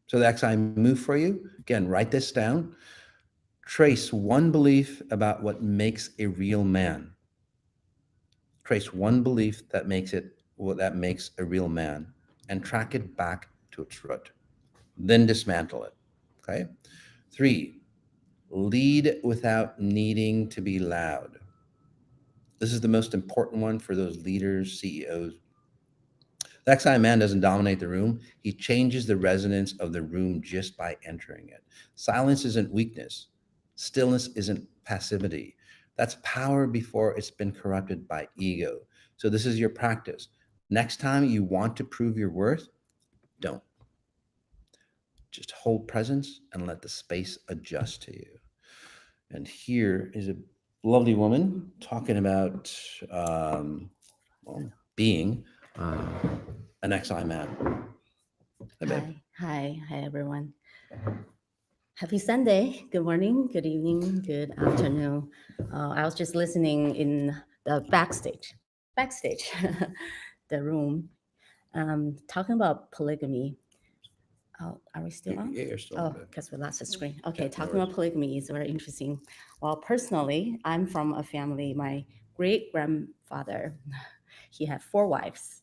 S1: So the XI move for you, again, write this down. Trace one belief about what makes a real man. Trace one belief that makes a real man, and track it back to its root. Then dismantle it. Okay. Three, lead without needing to be loud. This is the most important one for those leaders, CEOs. The XI man doesn't dominate the room. He changes the resonance of the room just by entering it. Silence isn't weakness. Stillness isn't passivity. That's power before it's been corrupted by ego. So this is your practice. Next time you want to prove your worth, don't. Just hold presence and let the space adjust to you. And here is a lovely woman talking about being an XI man.
S5: Hi, everyone. Happy Sunday. Good morning, good evening, good afternoon. I was just listening in the backstage, the room, talking about polygamy. Oh, are we still on?
S1: Yeah, you're still
S5: on.
S1: on.
S5: Oh, because we lost the screen. Okay, talking about polygamy is very interesting. Well, personally, I'm from a family, my great-grandfather, he had 4 wives.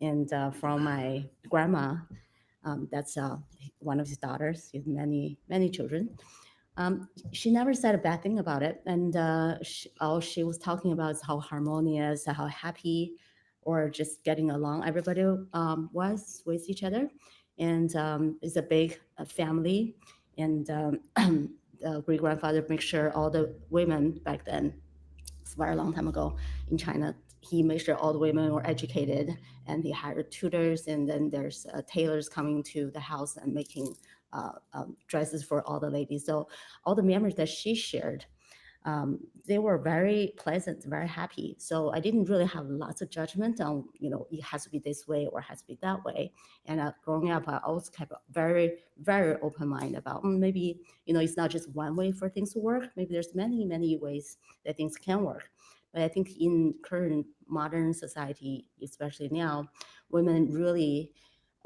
S5: And from my grandma, that's one of his daughters, he has many children. She never said a bad thing about it. And all she was talking about is how harmonious, how happy, or just getting along everybody was with each other. And it's a big family. And the great-grandfather made sure all the women back then, it's a very long time ago in China, he made sure all the women were educated, and he hired tutors, and then there's tailors coming to the house and making dresses for all the ladies. So all the memories that she shared, they were very pleasant, very happy. So I didn't really have lots of judgment on, it has to be this way or it has to be that way. And growing up, I always kept a very, very open mind about maybe, it's not just one way for things to work. Maybe there's many, many ways that things can work. But I think in current modern society, especially now, women really,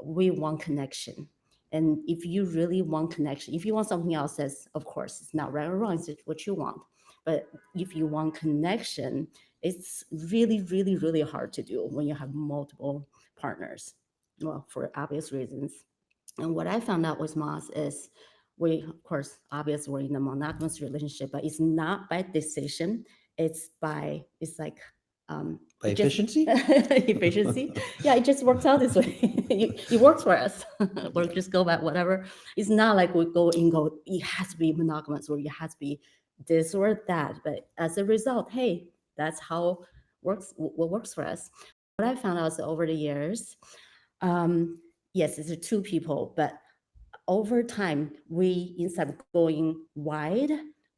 S5: we want connection. And if you really want connection, if you want something else, that's, of course, it's not right or wrong, it's just what you want. But if you want connection, it's really, really, really hard to do when you have multiple partners, well, for obvious reasons. And what I found out with MOS is we, of course, obviously we're in a monogamous relationship, but it's not by decision. It's like,
S1: by efficiency?
S5: Efficiency. Yeah, it just works out this way. It works for us. We'll just go by whatever. It's not like we go, it has to be monogamous or it has to be this or that. But as a result, hey, that's how what works for us. What I found out is over the years, yes, it's two people, but over time, we, instead of going wide,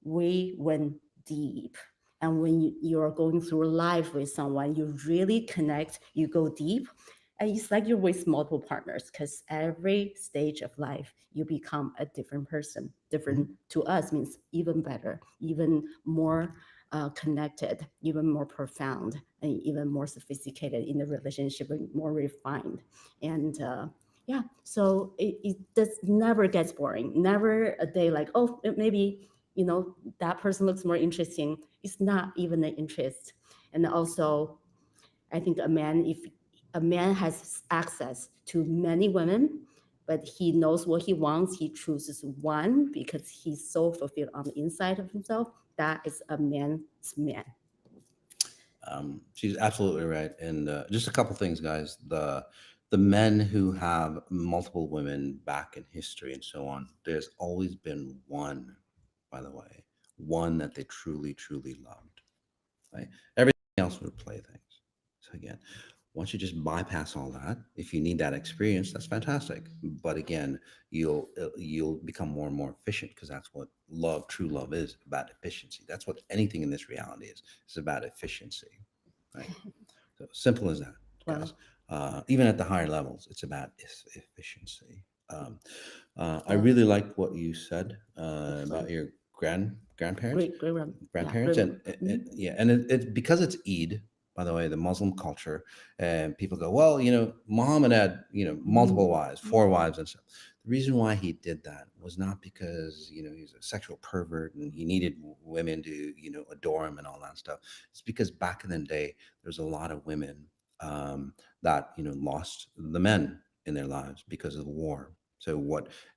S5: we went deep. And when you're going through life with someone, you really connect, you go deep. And it's like you're with multiple partners, because every stage of life, you become a different person. Different to us means even better, even more connected, even more profound, and even more sophisticated in the relationship, and more refined. And yeah, so it just never gets boring. Never a day like, oh, maybe, that person looks more interesting. It's not even an interest. And also, I think if a man has access to many women, but he knows what he wants, he chooses one because he's so fulfilled on the inside of himself, that is a man's man.
S1: She's absolutely right. And just a couple things, guys. The men who have multiple women back in history and so on, there's always been one, by the way, one that they truly, truly loved. Right? Everything else would play things. So again, once you just bypass all that, if you need that experience, that's fantastic. But again, you'll become more and more efficient, because that's what love, true love, is about: efficiency. That's what anything in this reality is. It's about efficiency, right? So simple as that, guys. Even at the higher levels, it's about efficiency. I really like what you said about your grandparents, grandparents, and it's because it's Eid. By the way, the Muslim culture, and people go, well, Muhammad had, multiple wives, 4 wives and stuff. The reason why he did that was not because, he's a sexual pervert and he needed women to, adore him and all that stuff. It's because back in the day, there's a lot of women that, lost the men in their lives because of the war.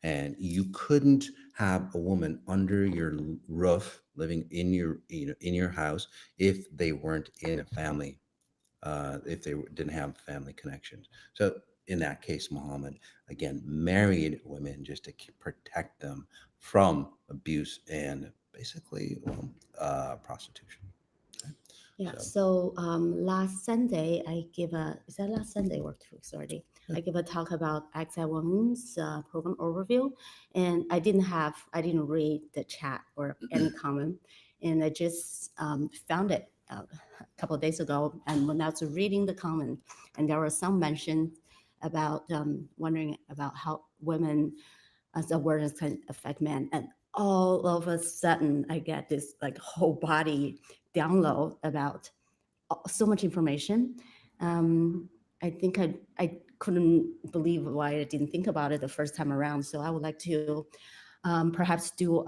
S1: And you couldn't have a woman under your roof, living in your house, if they weren't in a family, if they didn't have family connections. So in that case, Muhammad, again, married women just to protect them from abuse and basically prostitution. Okay?
S5: Yeah. So last Sunday, is that last Sunday or 2 weeks already? I give a talk about Outside Women's program overview, and I didn't read the chat or any comment, and I just found it a couple of days ago. And when I was reading the comment, and there was some mention about wondering about how women as awareness can affect men, and all of a sudden I get this like whole body download about so much information. I think I couldn't believe why I didn't think about it the first time around. So I would like to perhaps do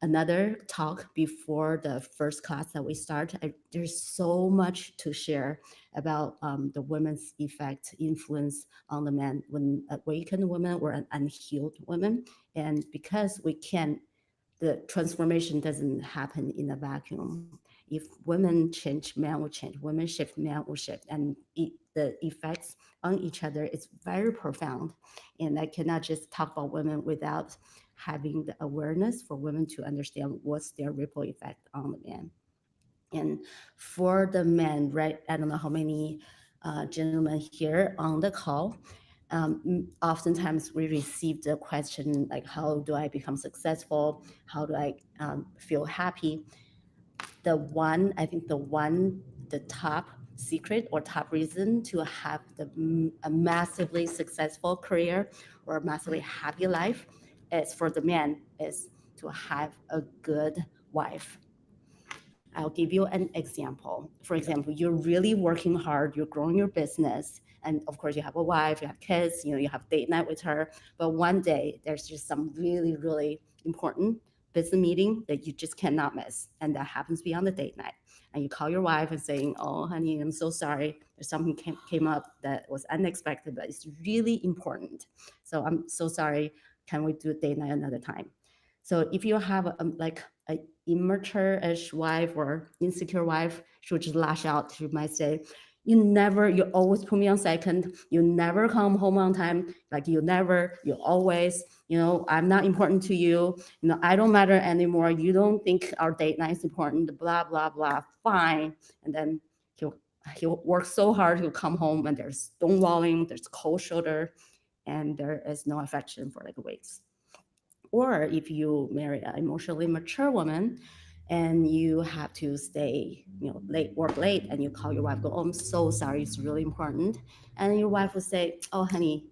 S5: another talk before the first class that we start. There's so much to share about the women's effect, influence on the men, when awakened women or an unhealed women. And because the transformation doesn't happen in a vacuum. If women change, men will change. Women shift, men will shift. And the effects on each other is very profound. And I cannot just talk about women without having the awareness for women to understand what's their ripple effect on the men. And for the men, right, I don't know how many gentlemen here on the call, oftentimes we receive the question like, how do I become successful? How do I feel happy? The top secret or top reason to have a massively successful career or a massively happy life is for the man is to have a good wife. I'll give you an example. For example, you're really working hard, you're growing your business, and of course you have a wife, you have kids, you have date night with her. But one day there's just some really, really important business meeting that you just cannot miss, and that happens to be on the date night. And you call your wife and saying, "Oh, honey, I'm so sorry. There's something came up that was unexpected, but it's really important. So I'm so sorry. Can we do date night another time?" So if you have like a immature-ish wife or insecure wife, she would just lash out. She might say, you always put me on second. You never come home on time. Like you always, I'm not important to you. I don't matter anymore. You don't think our date night is important, blah, blah, blah. Fine. And then he'll work so hard. He'll come home and there's stonewalling, there's cold shoulder, and there is no affection for like weeks. Or if you marry an emotionally mature woman and you have to stay, late, work late, and you call your wife, go, "Oh, I'm so sorry, it's really important." And your wife will say, "Oh, honey,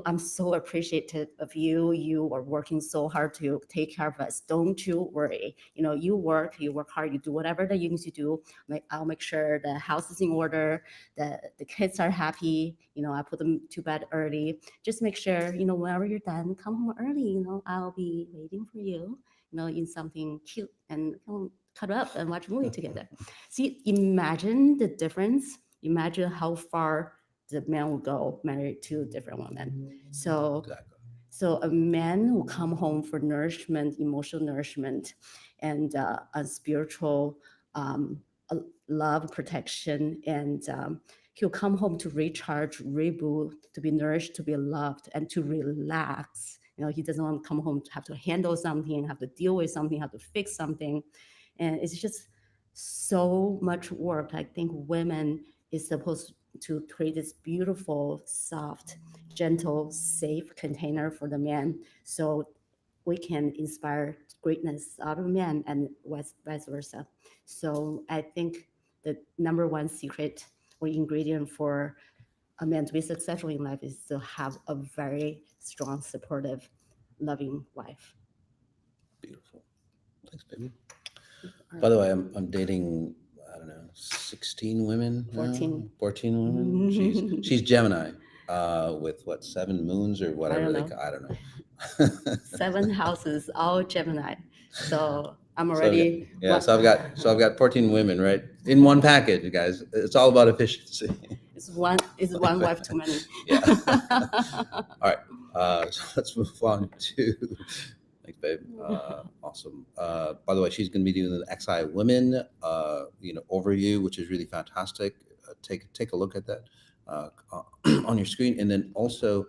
S5: I'm so appreciative of you. You are working so hard to take care of us. Don't you worry. You work hard, you do whatever that you need to do. I'll make sure the house is in order, the kids are happy. I put them to bed early. Just make sure, whenever you're done, come home early. I'll be waiting for you, in something cute and cut up and watch a movie together." See, imagine the difference. Imagine how far the man will go married to different women. So,
S1: Exactly.
S5: so a man will come home for nourishment, emotional nourishment, and a spiritual love, protection, and he'll come home to recharge, reboot, to be nourished, to be loved, and to relax. He doesn't want to come home to have to handle something, have to deal with something, have to fix something, and it's just so much work. I think women is supposed to create this beautiful, soft, gentle, safe container for the man, so we can inspire greatness out of men and vice versa. So I think the number one secret or ingredient for a man to be successful in life is to have a very strong, supportive, loving wife.
S1: Beautiful. Thanks, baby. By the way, I'm dating, I don't know, 16 women now?
S5: 14.
S1: 14 women. She's Gemini, with what, 7 moons or whatever I don't know.
S5: 7 houses, all Gemini. So I'm
S1: So
S5: already
S1: so I've got 14 women, right? In one package, you guys. It's all about efficiency.
S5: It's one wife too many.
S1: Yeah. All right. So let's move on to. Thanks, babe. Awesome. By the way, she's going to be doing the XI Women, overview, which is really fantastic. Take a look at that on your screen, and then also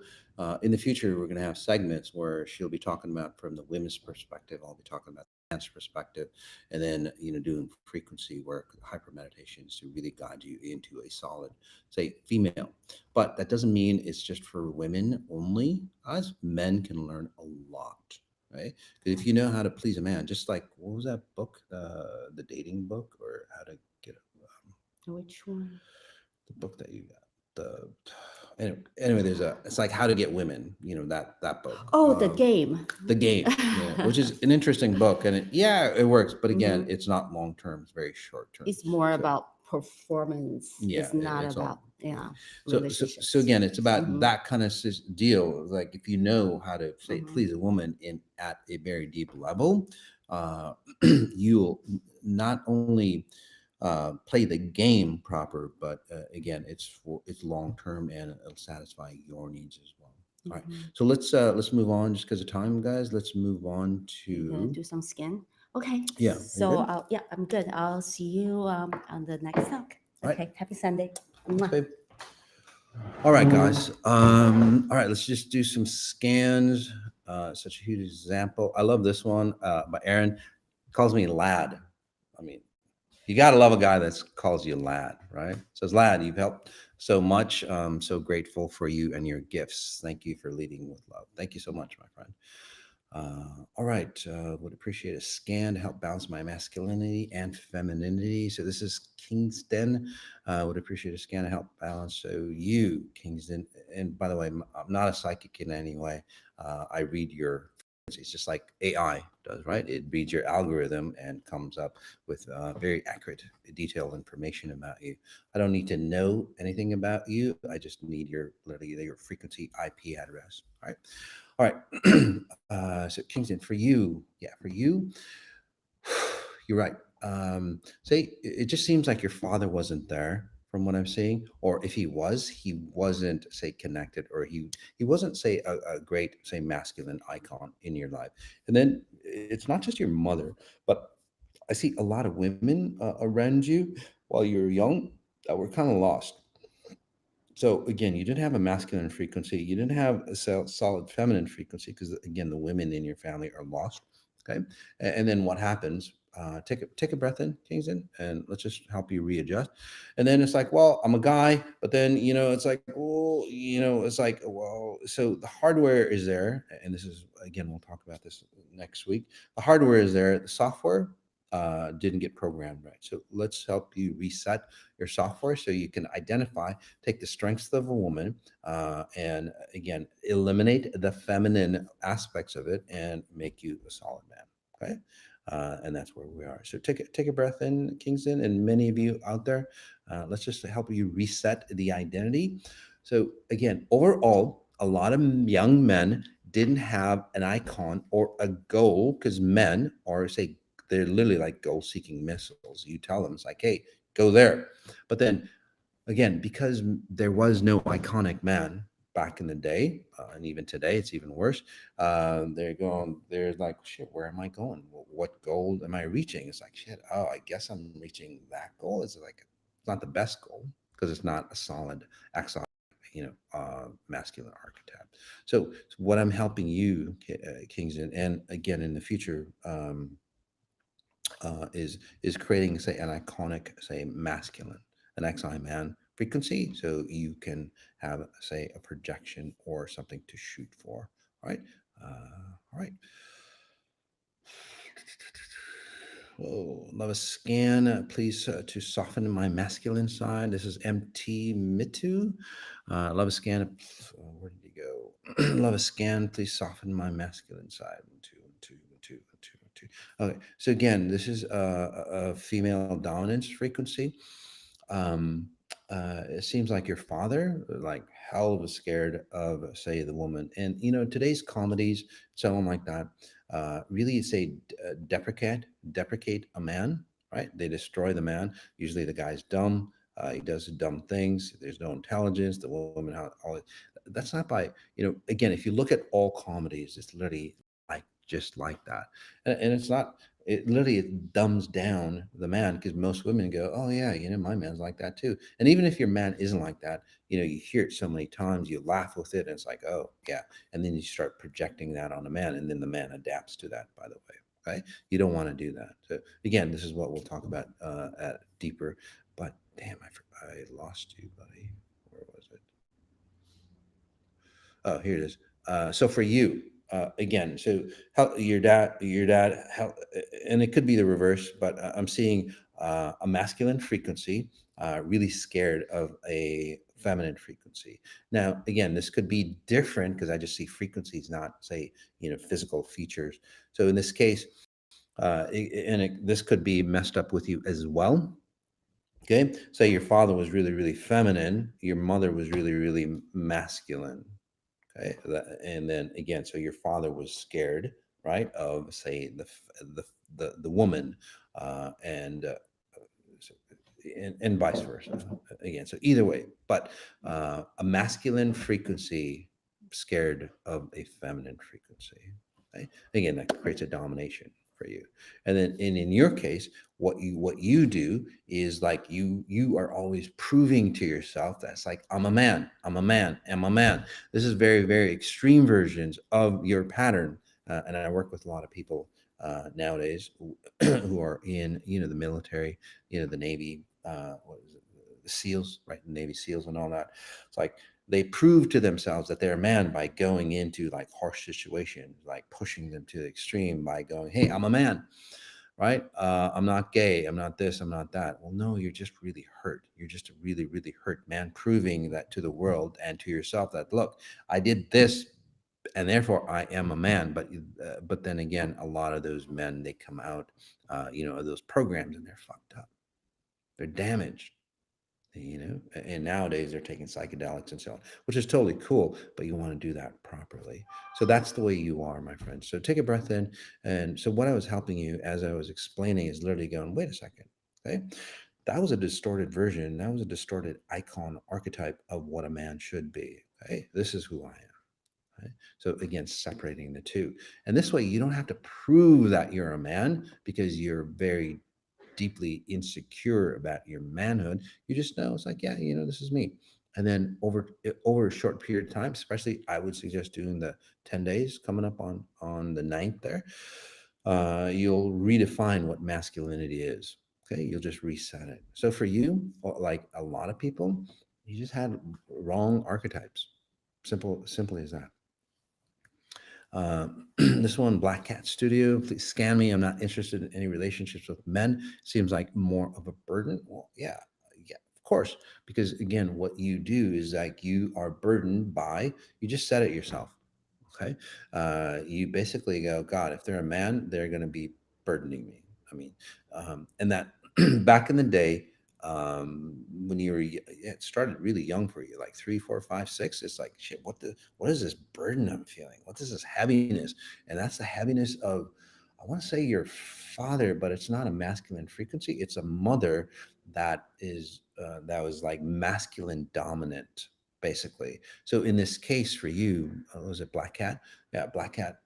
S1: in the future we're going to have segments where she'll be talking about from the women's perspective. I'll be talking about the man's perspective, and then doing frequency work, hyper meditations to really guide you into a solid, say, female. But that doesn't mean it's just for women only. Us men can learn a lot. Right? Because if you know how to please a man, just like, what was that book, the dating book, or how to get
S5: Which one?
S1: the book that you got? Anyway, it's like how to get women. That book.
S5: Oh, the game.
S1: The game, which is an interesting book, and it works. But again, it's not long term; it's very short term.
S5: It's more about performance.
S1: Yeah,
S5: it's not
S1: it's
S5: about
S1: So again, it's about that kind of deal. Like if you know how to say please a woman at a very deep level, you'll not only play the game proper, but again, it's long term and it'll satisfy your needs as well. All right, so let's move on just because of time, guys. Let's move on to
S5: do some scan. Okay.
S1: Yeah.
S5: So I'm good. I'll see you on the next talk. Okay. Right. Happy Sunday.
S1: Thanks, all right, guys. All right, let's just do some scans. Such a huge example. I love this one by Aaron. He calls me lad. I mean, you got to love a guy that calls you lad, right? Says, lad, you've helped so much. I'm so grateful for you and your gifts. Thank you for leading with love. Thank you so much, my friend. All right. Would appreciate a scan to help balance my masculinity and femininity. So this is Kingston. Would appreciate a scan to help balance. So you, Kingston, and by the way, I'm not a psychic in any way. I read your It's just like AI does, right? It reads your algorithm and comes up with very accurate, detailed information about you. I don't need to know anything about you. I just need your literally your frequency IP address. All right. So Kingston, for you, yeah, for you, you're right. Say it just seems like your father wasn't there from what I'm seeing, or if he wasn't say connected, or he wasn't say a great say masculine icon in your life. And then it's not just your mother, but I see a lot of women around you while you're young that were kind of lost. So again, you didn't have a masculine frequency. You didn't have a solid feminine frequency because again, the women in your family are lost. Okay, and then what happens? Take a breath in, Kingston, and let's just help you readjust. And then it's like, well, I'm a guy, but then it's like, well, it's like, well, so the hardware is there, and this is again, we'll talk about this next week. The hardware is there. The software didn't get programmed right. So let's help you reset your software so you can identify, take the strengths of a woman, and again, eliminate the feminine aspects of it and make you a solid man. Okay. And that's where we are. So take a breath in, Kingston, and many of you out there. Let's just help you reset the identity. So again, overall, a lot of young men didn't have an icon or a goal because men are say they're literally like goal seeking missiles. You tell them it's like, hey, go there. But then again, because there was no iconic man back in the day, and even today, it's even worse. They're like, shit, where am I going? What goal am I reaching? It's like, shit, oh, I guess I'm reaching that goal. It's like, it's not the best goal because it's not a solid axon, masculine archetype. So what I'm helping you, Kingston, and again in the future, is creating say an iconic say masculine an xi man frequency so you can have say a projection or something to shoot for. All right. Oh, love a scan, please, to soften my masculine side. This is MT Mitu. Love a scan. Where did he go? Love a scan, please soften my masculine side. Two. Okay, so again, this is a female dominance frequency. Um, it seems like your father, like hell was scared of, say, the woman. And today's comedies, someone like that, really say deprecate a man, right? They destroy the man. Usually, the guy's dumb. He does dumb things. There's no intelligence. The woman, that's not by Again, if you look at all comedies, it's literally like just like that, and it's not. It literally it dumbs down the man because most women go, oh yeah, my man's like that too. And even if your man isn't like that, you hear it so many times, you laugh with it, and it's like, oh yeah, and then you start projecting that on a man, and then the man adapts to that. By the way, okay, you don't want to do that. So again, this is what we'll talk about at deeper. But damn, I lost you, buddy. Where was it? Oh, here it is. So for you, again, so how your dad, how, and it could be the reverse, but I'm seeing a masculine frequency, really scared of a feminine frequency. Now, again, this could be different because I just see frequencies, not say, physical features. So in this case, this could be messed up with you as well. Okay, say your father was really, really feminine, your mother was really, really masculine. Okay, and then again, so your father was scared, right, of say the woman, and so- and vice versa. Again, so either way, but a masculine frequency scared of a feminine frequency. Right? Again, that creates a domination for you. And then, in your case, what you do is like you are always proving to yourself that's like I'm a man, I'm a man, I'm a man. This is very, very extreme versions of your pattern, and I work with a lot of people nowadays who are in the military, the Navy, what is it, the SEALs, right? The Navy SEALs and all that. It's like they prove to themselves that they're a man by going into like harsh situations, like pushing them to the extreme by going, "Hey, I'm a man." Right? I'm not gay. I'm not this. I'm not that. Well, no, you're just really hurt. You're just a really, really hurt man, proving that to the world and to yourself that, look, I did this and therefore I am a man. But then again, a lot of those men, they come out, of those programs, and they're fucked up. They're damaged, and nowadays they're taking psychedelics and so on, which is totally cool, but you want to do that properly. So that's the way you are, my friend. So take a breath in. And so what I was helping you as I was explaining is literally going, wait a second. Okay. That was a distorted version. That was a distorted icon archetype of what a man should be. Okay. This is who I am. Right? So again, separating the two. And this way you don't have to prove that you're a man because you're very deeply insecure about your manhood. You just know it's like, yeah, this is me. And then over a short period of time, especially I would suggest doing the 10 days coming up on the 9th there, you'll redefine what masculinity is. Okay, you'll just reset it. So for you, like a lot of people, you just had wrong archetypes. Simply as that. This one, Black Cat Studio. Please scan me. I'm not interested in any relationships with men. Seems like more of a burden. Well, yeah, of course. Because again, what you do is like you are burdened by. You just said it yourself. Okay, you basically go, God, if they're a man, they're going to be burdening me. I mean, and that back in the day, when you were, it started really young for you, like 3, 4, 5, 6. It's like, shit, what is this burden I'm feeling? What is this heaviness? And that's the heaviness of, I want to say your father, but it's not a masculine frequency. It's a mother that was like masculine dominant, basically. So in this case for you, was it Black Cat? Yeah, Black Cat.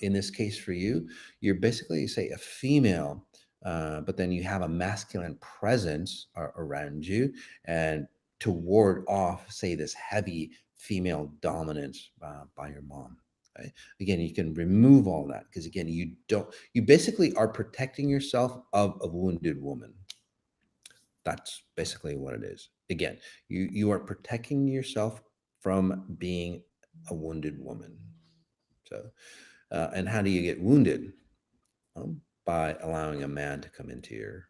S1: In this case for you, you're basically, say, a female, but then you have a masculine presence around you, and to ward off, say, this heavy female dominance by your mom. Right? Again, you can remove all that because again, you basically are protecting yourself of a wounded woman. That's basically what it is. Again, you are protecting yourself from being a wounded woman. So, and how do you get wounded? By allowing a man to come into your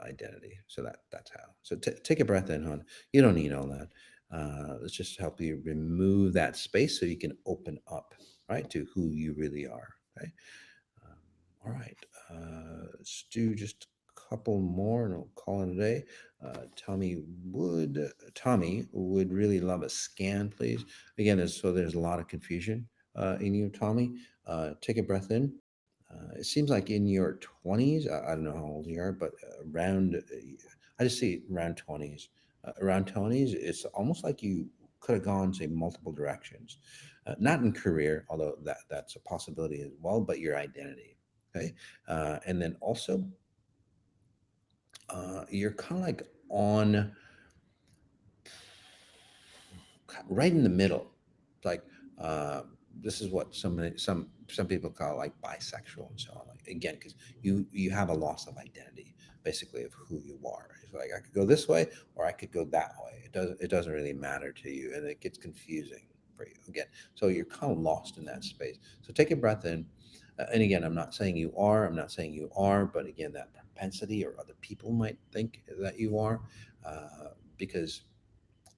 S1: identity. So that's how. So take a breath in, hon. You don't need all that. Let's just help you remove that space so you can open up, right, to who you really are. Okay. All right. Let's do just a couple more, and I'll call it a day. Tommy would really love a scan, please. Again, there's a lot of confusion in you, Tommy. Take a breath in. It seems like in your 20s, I don't know how old you are, but I just see around 20s. Around 20s, it's almost like you could have gone, say, multiple directions. Not in career, although that's a possibility as well, but your identity. Okay. And then also, you're kind of like on right in the middle. Like, this is what some people call like bisexual and so on. Like, again, because you have a loss of identity, basically, of who you are. It's like I could go this way or I could go that way. It doesn't really matter to you, and it gets confusing for you again. So you're kind of lost in that space. So take a breath in. And again, I'm not saying you are. I'm not saying you are. But again, that propensity, or other people might think that you are, because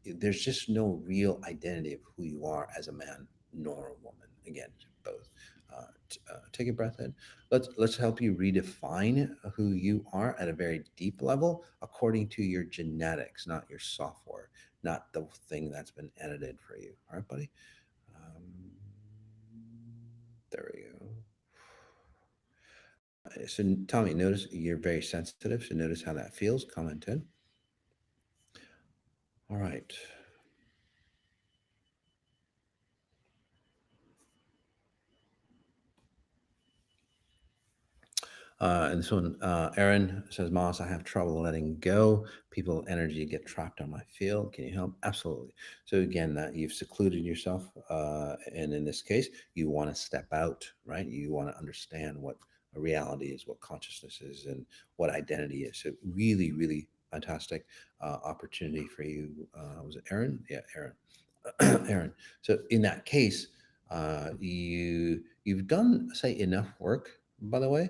S1: there's just no real identity of who you are as a man nor a woman. Again, both. Take a breath in. Let's help you redefine who you are at a very deep level according to your genetics, not your software, not the thing that's been edited for you. All right, buddy. There we go. So Tommy, notice you're very sensitive. So notice how that feels. Comment in. All right. And this one, Aaron says, Moss, I have trouble letting go. People energy get trapped on my field. Can you help? Absolutely. So again, that you've secluded yourself. And in this case, you want to step out, right? You want to understand what a reality is, what consciousness is, and what identity is. So really, really fantastic opportunity for you. Was it Aaron? Yeah, Aaron. Aaron. So in that case, you've done, say, enough work, by the way.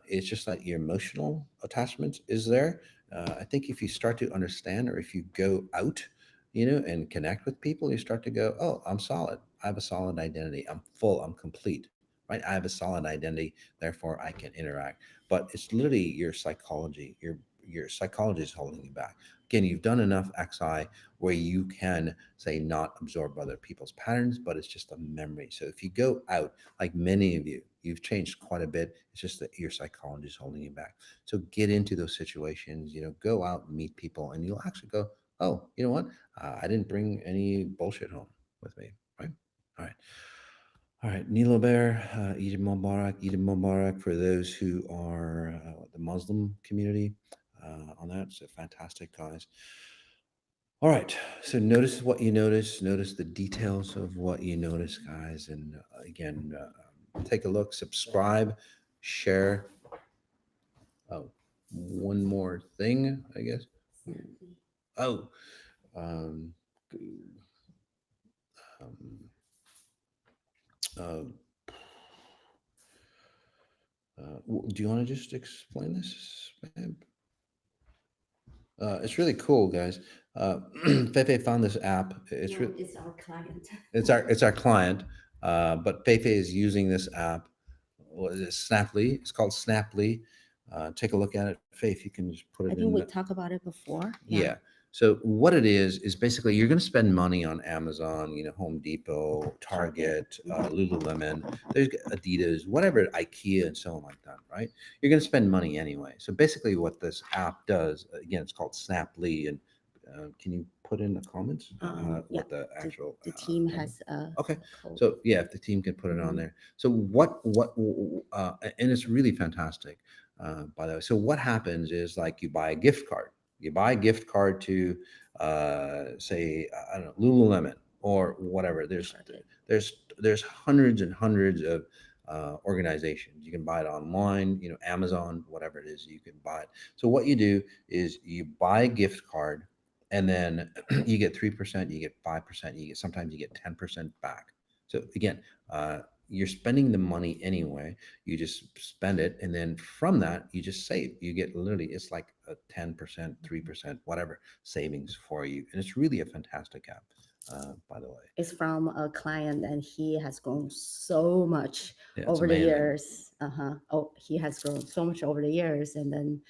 S1: It's just like your emotional attachment is there. I think if you start to understand, or if you go out, and connect with people, you start to go, oh, I'm solid. I have a solid identity. I'm full. I'm complete. Right. I have a solid identity. Therefore, I can interact. But it's literally your psychology. Your psychology is holding you back. Again, you've done enough XI where you can say not absorb other people's patterns, but it's just a memory. So if you go out, like many of you, you've changed quite a bit. It's just that your psychology is holding you back. So get into those situations. Go out and meet people, and you'll actually go, oh, you know what? I didn't bring any bullshit home with me. Right. All right. All right, Nilo Bear, Eid Mubarak for those who are the Muslim community on that. So fantastic, guys. All right, so notice what you notice. Notice the details of what you notice, guys. And again, take a look, subscribe, share. Oh, one more thing, I guess. Oh, um, um, do you want to just explain this, babe? It's really cool, guys. Feifei found this app.
S5: It's our client.
S1: It's our client, but Feifei is using this app. What is it? Snaply. It's called Snaply. Take a look at it. Faith, you can just put it in.
S5: I think we talked about it before.
S1: Yeah. So what it is basically you're going to spend money on Amazon, Home Depot, Target, Lululemon, there's Adidas, whatever, IKEA, and so on like that, right? You're going to spend money anyway. So basically, what this app does, again, it's called Snaply, and can you put in the comments what the actual
S5: the team has
S1: okay.
S5: code.
S1: So yeah, if the team can put it on there. So what and it's really fantastic, by the way. So what happens is like you buy a gift card. You buy a gift card to, say, I don't know, Lululemon or whatever. There's hundreds and hundreds of organizations. You can buy it online, Amazon, whatever it is, you can buy it. So what you do is you buy a gift card, and then you get 3%, you get 5%, sometimes you get 10% back. So again, you're spending the money anyway. You just spend it, and then from that you just save. You get literally, it's like a 10%, 3%, whatever savings for you, and it's really a fantastic app. By the way,
S5: it's from a client, and he has grown so much over
S1: amazing.
S5: the years. Oh, he has grown so much over the years, and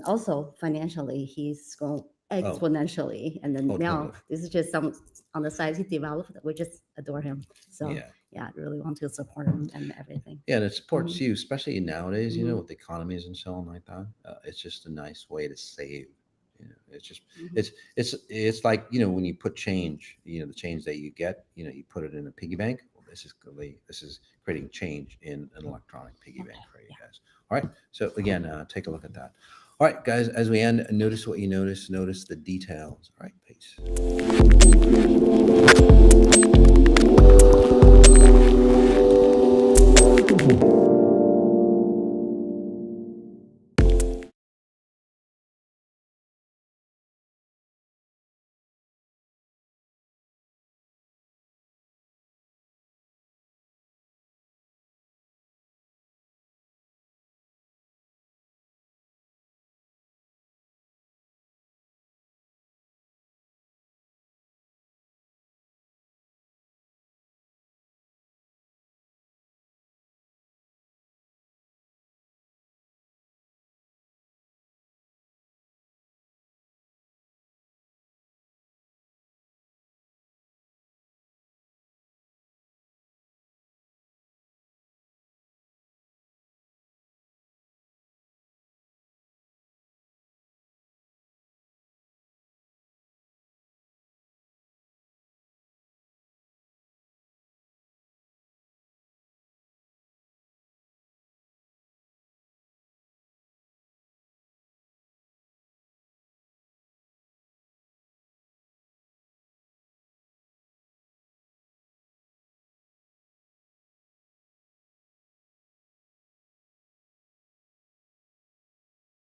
S5: also financially, he's grown exponentially. And then now
S1: totally.
S5: this is just some on the side he developed. We just adore him. So yeah, I really want to support him and everything.
S1: Yeah, and it supports you, especially nowadays, with economies and so on like that. It's just a nice way to save. It's just it's like, when you put change, the change that you get, you put it in a piggy bank. Well, this is creating change in an electronic piggy bank for you guys. All right, so again, take a look at that. All right, guys, as we end, notice what you notice the details. All right, peace.